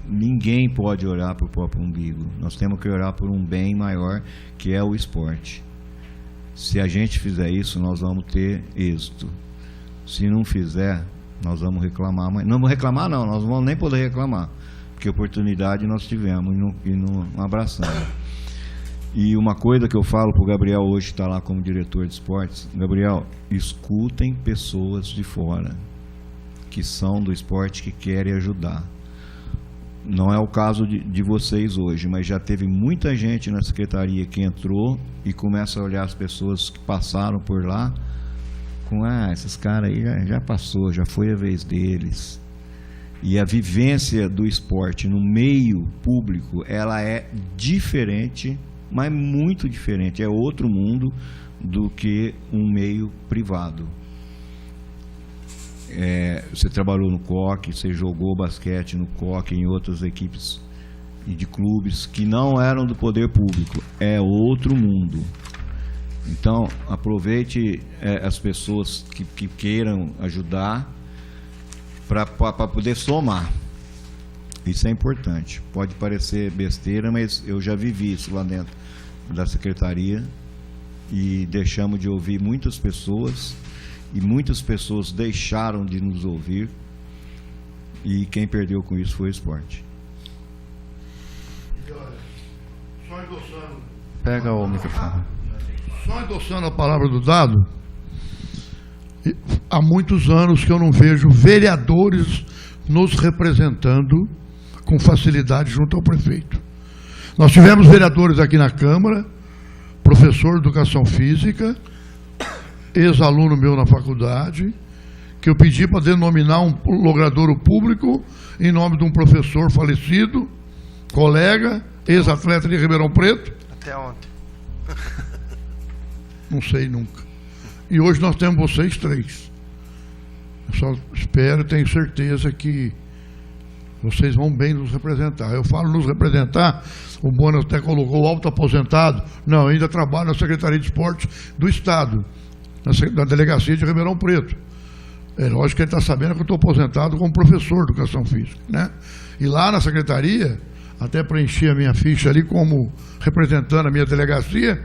ninguém pode orar por próprio umbigo. Nós temos que orar por um bem maior, que é o esporte. Se a gente fizer isso, nós vamos ter êxito. Se não fizer, nós vamos reclamar. Mas não vamos reclamar, não. Nós não vamos nem poder reclamar, porque oportunidade nós tivemos e não abraçamos. E uma coisa que eu falo para o Gabriel hoje, que está lá como diretor de esportes: Gabriel, escutem pessoas de fora que são do esporte, que querem ajudar. Não é o caso de vocês hoje, mas já teve muita gente na secretaria que entrou e começa a olhar as pessoas que passaram por lá com, esses caras aí já passou, já foi a vez deles. E a vivência do esporte no meio público, ela é diferente, mas muito diferente. É outro mundo do que um meio privado. Você trabalhou no COC, você jogou basquete no COC, em outras equipes e de clubes que não eram do poder público. É outro mundo. Então, aproveite as pessoas que queiram ajudar para poder somar. Isso é importante. Pode parecer besteira, mas eu já vivi isso lá dentro da secretaria e deixamos de ouvir muitas pessoas. E muitas pessoas deixaram de nos ouvir, e quem perdeu com isso foi o esporte. Só endossando. Pega o microfone. Só endossando a palavra do Dado, há muitos anos que eu não vejo vereadores nos representando com facilidade junto ao prefeito. Nós tivemos vereadores aqui na Câmara, professor de Educação Física, ex-aluno meu na faculdade, que eu pedi para denominar um logradouro público em nome de um professor falecido, colega, ex-atleta de Ribeirão Preto. Até ontem. Não sei nunca. E hoje nós temos vocês três. Eu só espero, tenho certeza que vocês vão bem nos representar. Eu falo nos representar, o Bono até colocou alto aposentado. Não, eu ainda trabalho na Secretaria de Esporte do Estado, na delegacia de Ribeirão Preto. É lógico que ele está sabendo que eu estou aposentado como professor de Educação Física, né? E lá na secretaria, até preenchi a minha ficha ali como representando a minha delegacia,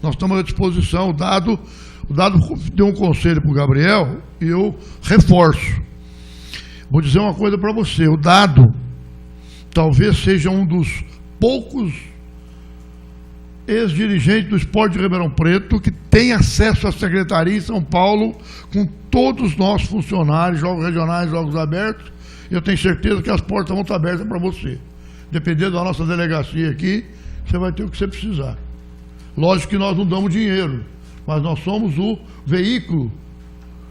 nós estamos à disposição. O Dado deu um conselho para o Gabriel e eu reforço. Vou dizer uma coisa para você: o Dado talvez seja um dos poucos ex-dirigente do esporte de Ribeirão Preto que tem acesso à secretaria em São Paulo com todos os nossos funcionários, jogos regionais, jogos abertos. Eu tenho certeza que as portas vão estar abertas para você. Dependendo da nossa delegacia aqui, você vai ter o que você precisar. Lógico que nós não damos dinheiro, mas nós somos o veículo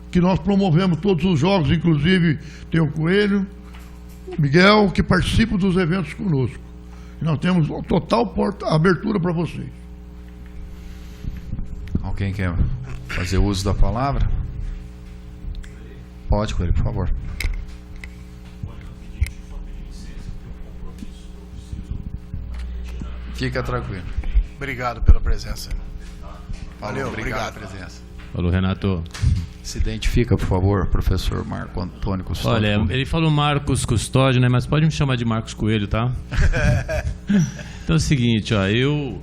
que nós promovemos todos os jogos, inclusive tem o Coelho, o Miguel, que participam dos eventos conosco. Nós temos total abertura para vocês. Alguém quer fazer uso da palavra? Pode, Coelho, por favor. Fica tranquilo. Obrigado pela presença. Valeu, obrigado pela presença. Falou, Renato. Se identifica, por favor, professor Marco Antônio Custódio. Olha, ele falou Marcos Custódio, né? Mas pode me chamar de Marcos Coelho, tá? Então é o seguinte, ó, eu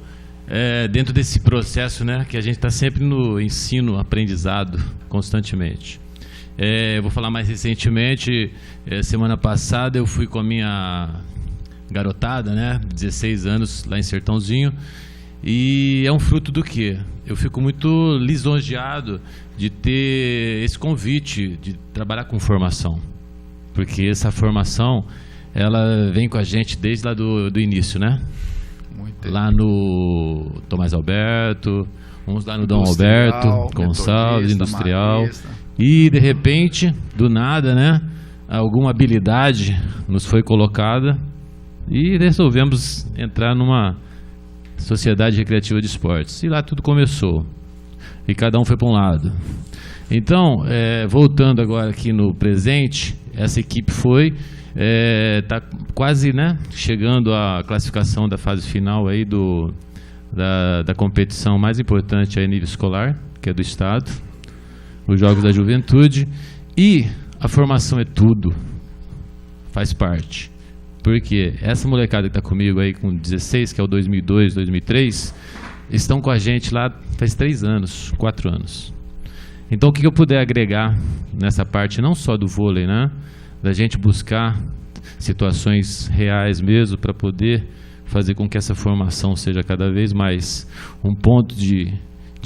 dentro desse processo, né, que a gente está sempre no ensino, aprendizado, constantemente. Eu vou falar mais recentemente, semana passada eu fui com a minha garotada, né, 16 anos, lá em Sertãozinho, e é um fruto do quê? Eu fico muito lisonjeado de ter esse convite de trabalhar com formação, porque essa formação, ela vem com a gente desde lá do início, né? Lá no Tomás Alberto, uns lá no Dom Alberto Gonçalves, industrial. Marista. E de repente, do nada, né, alguma habilidade nos foi colocada e resolvemos entrar numa sociedade recreativa de esportes. E lá tudo começou. E cada um foi para um lado. Então, voltando agora aqui no presente, essa equipe está quase, né, chegando à classificação da fase final aí da competição mais importante aí, nível escolar, que é do Estado, os Jogos da Juventude, e a formação é tudo, faz parte, porque essa molecada que está comigo aí com 16, que é o 2002, 2003, estão com a gente lá faz 3 anos, 4 anos. Então o que eu puder agregar nessa parte, não só do vôlei, né, da gente buscar situações reais mesmo para poder fazer com que essa formação seja cada vez mais um ponto de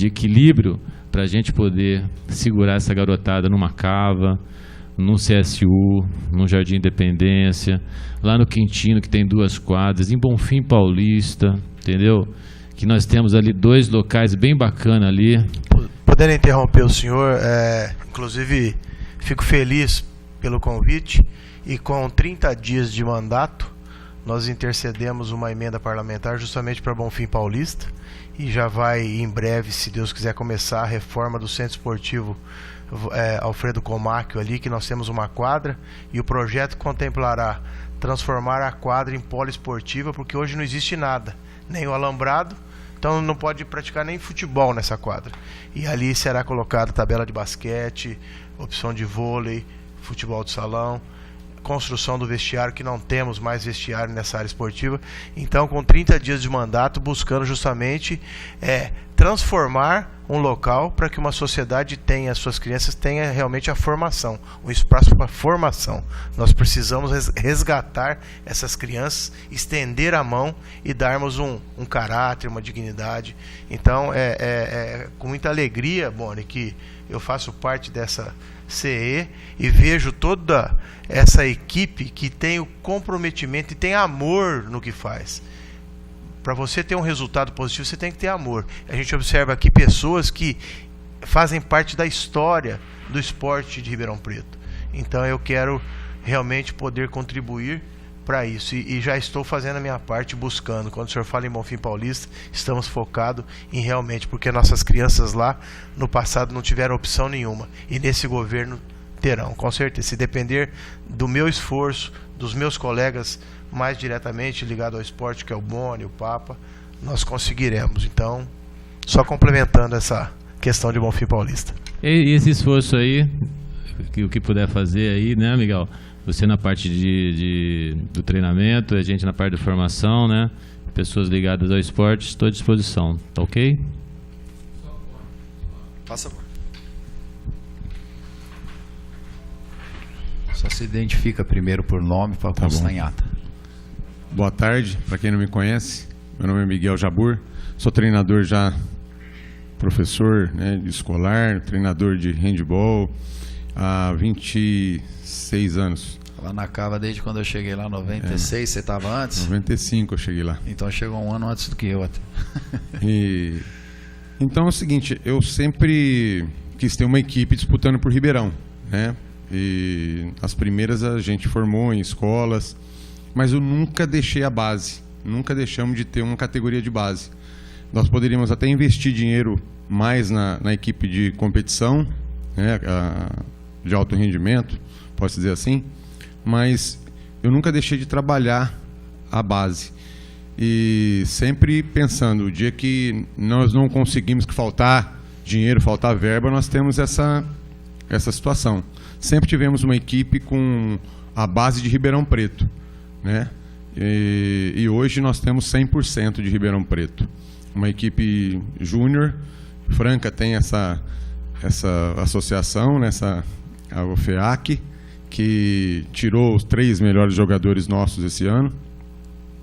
equilíbrio para a gente poder segurar essa garotada numa cava, num CSU, num Jardim Independência, lá no Quintino, que tem 2 quadras, em Bonfim Paulista, entendeu? Que nós temos ali 2 locais bem bacanas ali. Podendo interromper o senhor, inclusive fico feliz pelo convite, e com 30 dias de mandato nós intercedemos uma emenda parlamentar justamente para Bonfim Paulista, e já vai em breve, se Deus quiser, começar a reforma do Centro Esportivo Alfredo Comacchio ali, que nós temos uma quadra, e o projeto contemplará transformar a quadra em poliesportiva, porque hoje não existe nada, nem o alambrado, então não pode praticar nem futebol nessa quadra, e ali será colocada tabela de basquete, opção de vôlei, futebol de salão, construção do vestiário, que não temos mais vestiário nessa área esportiva. Então, com 30 dias de mandato, buscando justamente transformar um local para que uma sociedade tenha, as suas crianças tenha realmente a formação, um espaço para formação. Nós precisamos resgatar essas crianças, estender a mão e darmos um caráter, uma dignidade. Então, com muita alegria, Boni, que eu faço parte dessa CE e vejo toda essa equipe que tem o comprometimento e tem amor no que faz. Para você ter um resultado positivo, você tem que ter amor. A gente observa aqui pessoas que fazem parte da história do esporte de Ribeirão Preto. Então eu quero realmente poder contribuir para isso, e já estou fazendo a minha parte, buscando. Quando o senhor fala em Bonfim Paulista, estamos focados em realmente, porque nossas crianças lá no passado não tiveram opção nenhuma, e nesse governo terão, com certeza. Se depender do meu esforço, dos meus colegas mais diretamente ligados ao esporte, que é o Boni, o Papa, nós conseguiremos. Então, só complementando essa questão de Bonfim Paulista. E esse esforço aí, o que puder fazer aí, né, Miguel? Você na parte do treinamento, a gente na parte da formação, né? Pessoas ligadas ao esporte, estou à disposição, tá ok? Passa. Só se identifica primeiro por nome para constar em ata. Boa tarde, para quem não me conhece, meu nome é Miguel Jabur, sou treinador já, professor, né, de escolar, treinador de handball há 26 anos. Lá na cava desde quando eu cheguei lá, 96, você estava antes? 95 eu cheguei lá. Então chegou um ano antes do que eu até. Então é o seguinte, eu sempre quis ter uma equipe disputando por Ribeirão, né? E as primeiras a gente formou em escolas, mas eu nunca deixei a base, nunca deixamos de ter uma categoria de base. Nós poderíamos até investir dinheiro mais na equipe de competição, né, de alto rendimento, posso dizer assim, mas eu nunca deixei de trabalhar a base. E sempre pensando, o dia que nós não conseguimos, que faltar dinheiro, faltar verba, nós temos essa situação. Sempre tivemos uma equipe com a base de Ribeirão Preto, né? E hoje nós temos 100% de Ribeirão Preto. Uma equipe júnior, Franca tem essa associação, né? A UFEAC, que tirou os 3 melhores jogadores nossos esse ano,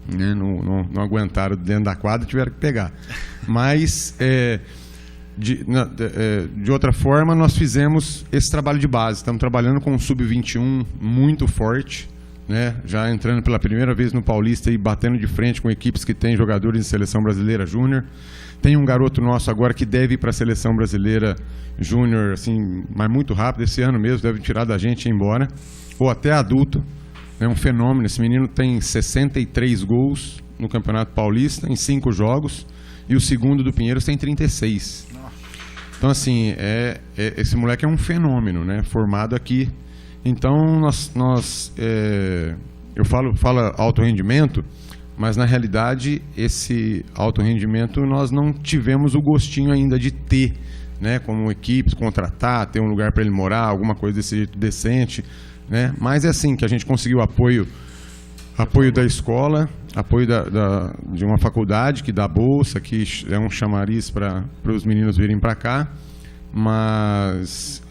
né? Não aguentaram dentro da quadra, tiveram que pegar. Mas, de outra forma, nós fizemos esse trabalho de base. Estamos trabalhando com um sub-21 muito forte, né? Já entrando pela primeira vez no Paulista e batendo de frente com equipes que têm jogadores de seleção brasileira júnior. Tem um garoto nosso agora que deve ir para a seleção brasileira júnior, assim, mas muito rápido, esse ano mesmo, deve tirar da gente e ir embora, ou até adulto. É um fenômeno. Esse menino tem 63 gols no Campeonato Paulista em 5 jogos, e o segundo do Pinheiros tem 36. Então, assim, esse moleque é um fenômeno, né? Formado aqui. Então, eu falo alto rendimento, mas na realidade esse alto rendimento nós não tivemos o gostinho ainda de ter, né? Como equipe, contratar, ter um lugar para ele morar, alguma coisa desse jeito decente, né? Mas é assim que a gente conseguiu apoio da escola, apoio de uma faculdade que dá bolsa, que é um chamariz para os meninos virem para cá, mas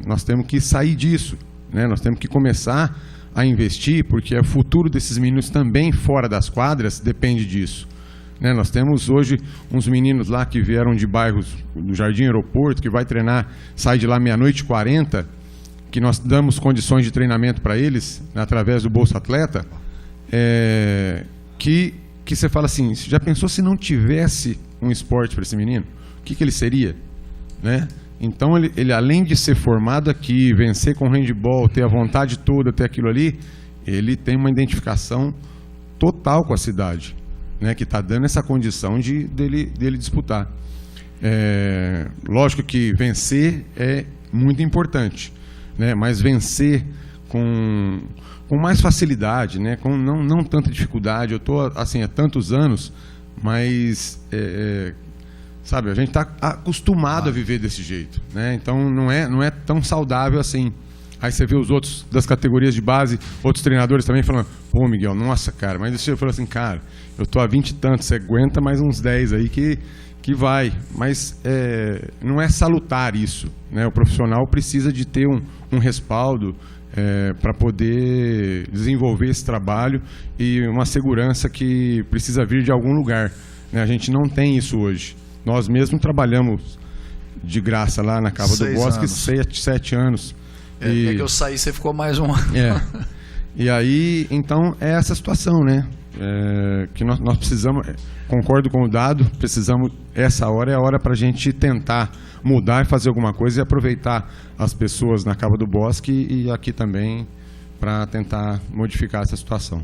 nós temos que sair disso, né? Nós temos que começar a investir, porque o futuro desses meninos também fora das quadras depende disso, né? Nós temos hoje uns meninos lá que vieram de bairros do Jardim Aeroporto, que vai treinar, sai de lá 00:40, que nós damos condições de treinamento para eles, né, através do Bolsa Atleta, que você fala assim, já pensou se não tivesse um esporte para esse menino? O que ele seria, né? Então ele além de ser formado aqui, vencer com handebol, ter a vontade toda, ter aquilo ali, ele tem uma identificação total com a cidade, né, que está dando essa condição dele disputar. Lógico que vencer é muito importante, né, mas vencer com mais facilidade, né, com não tanta dificuldade. Eu estou assim há tantos anos, mas sabe, a gente está acostumado a viver desse jeito, né? Então não é tão saudável assim. Aí você vê os outros das categorias de base, outros treinadores também falando, pô, Miguel, nossa, cara, mas você falou assim, cara, eu tô há 20 e tantos, você aguenta mais uns 10 aí que vai. Mas não é salutar isso, né? O profissional precisa de ter um respaldo para poder desenvolver esse trabalho e uma segurança que precisa vir de algum lugar, né? A gente não tem isso hoje. Nós mesmos trabalhamos de graça lá na Cava do Bosque 7 anos. É que eu saí, você ficou mais um ano. E aí, então, é essa situação, né? Que nós precisamos, concordo com o Dado, precisamos, essa hora é a hora para a gente tentar mudar e fazer alguma coisa e aproveitar as pessoas na Cava do Bosque e aqui também para tentar modificar essa situação.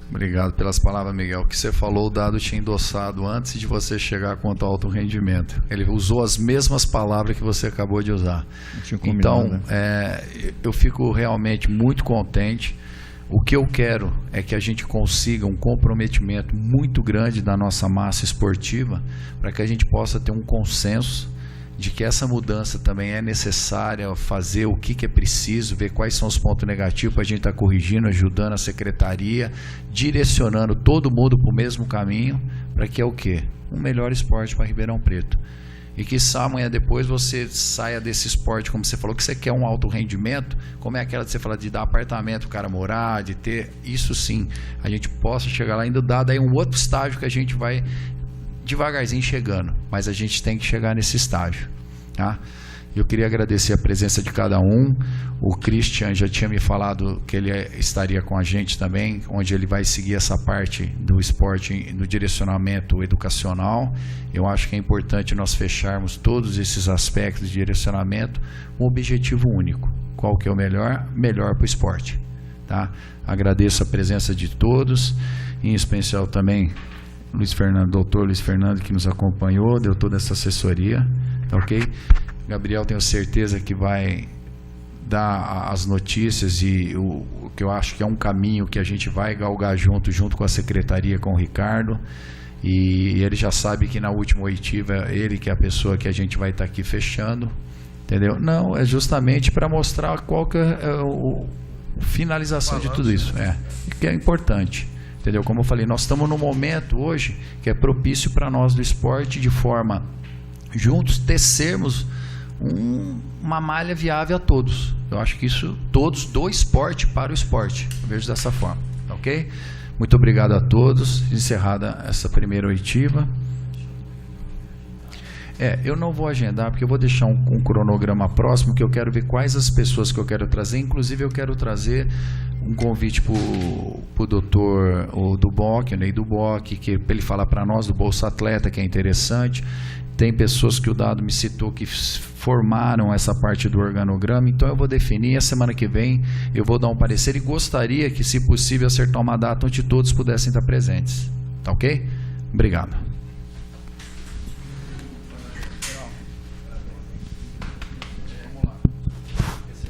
Obrigado pelas palavras, Miguel. O que você falou, o Dado tinha endossado antes de você chegar quanto ao alto rendimento. Ele usou as mesmas palavras que você acabou de usar. Então, eu fico realmente muito contente. O que eu quero é que a gente consiga um comprometimento muito grande da nossa massa esportiva para que a gente possa ter um consenso de que essa mudança também é necessária, fazer o que é preciso, ver quais são os pontos negativos para a gente estar corrigindo, ajudando a secretaria, direcionando todo mundo para o mesmo caminho, para que é o quê? Um melhor esporte para Ribeirão Preto. E que amanhã depois você saia desse esporte, como você falou, que você quer um alto rendimento, como é aquela de você falar de dar apartamento para o cara morar, de ter, isso sim, a gente possa chegar lá, ainda dar daí um outro estágio que a gente vai devagarzinho chegando, mas a gente tem que chegar nesse estágio, tá? Eu queria agradecer a presença de cada um. O Christian já tinha me falado que ele estaria com a gente também, onde ele vai seguir essa parte do esporte no direcionamento educacional. Eu acho que é importante nós fecharmos todos esses aspectos de direcionamento com um objetivo único. Qual que é o melhor? Melhor para o esporte, tá? Agradeço a presença de todos, em especial também doutor Luiz Fernando, que nos acompanhou, deu toda essa assessoria, tá ok? Gabriel, tenho certeza que vai dar as notícias e o que eu acho que é um caminho que a gente vai galgar junto com a secretaria, com o Ricardo. E ele já sabe que na última oitiva, ele que é a pessoa que a gente vai estar aqui fechando, entendeu? Não, é justamente para mostrar qual que é a finalização de tudo isso, que é importante, entendeu? Como eu falei, nós estamos num momento hoje que é propício para nós do esporte, de forma juntos tecermos uma malha viável a todos. Eu acho que isso, todos do esporte para o esporte, eu vejo dessa forma, ok? Muito obrigado a todos. Encerrada essa primeira oitiva. Eu não vou agendar, porque eu vou deixar um cronograma próximo, que eu quero ver quais as pessoas que eu quero trazer. Inclusive, eu quero trazer um convite para o doutor Duboc, o Ney Duboc, para ele falar para nós do Bolsa Atleta, que é interessante. Tem pessoas que o Dado me citou que formaram essa parte do organograma, então eu vou definir. A semana que vem eu vou dar um parecer e gostaria que, se possível, acertar uma data onde todos pudessem estar presentes. Tá ok? Obrigado.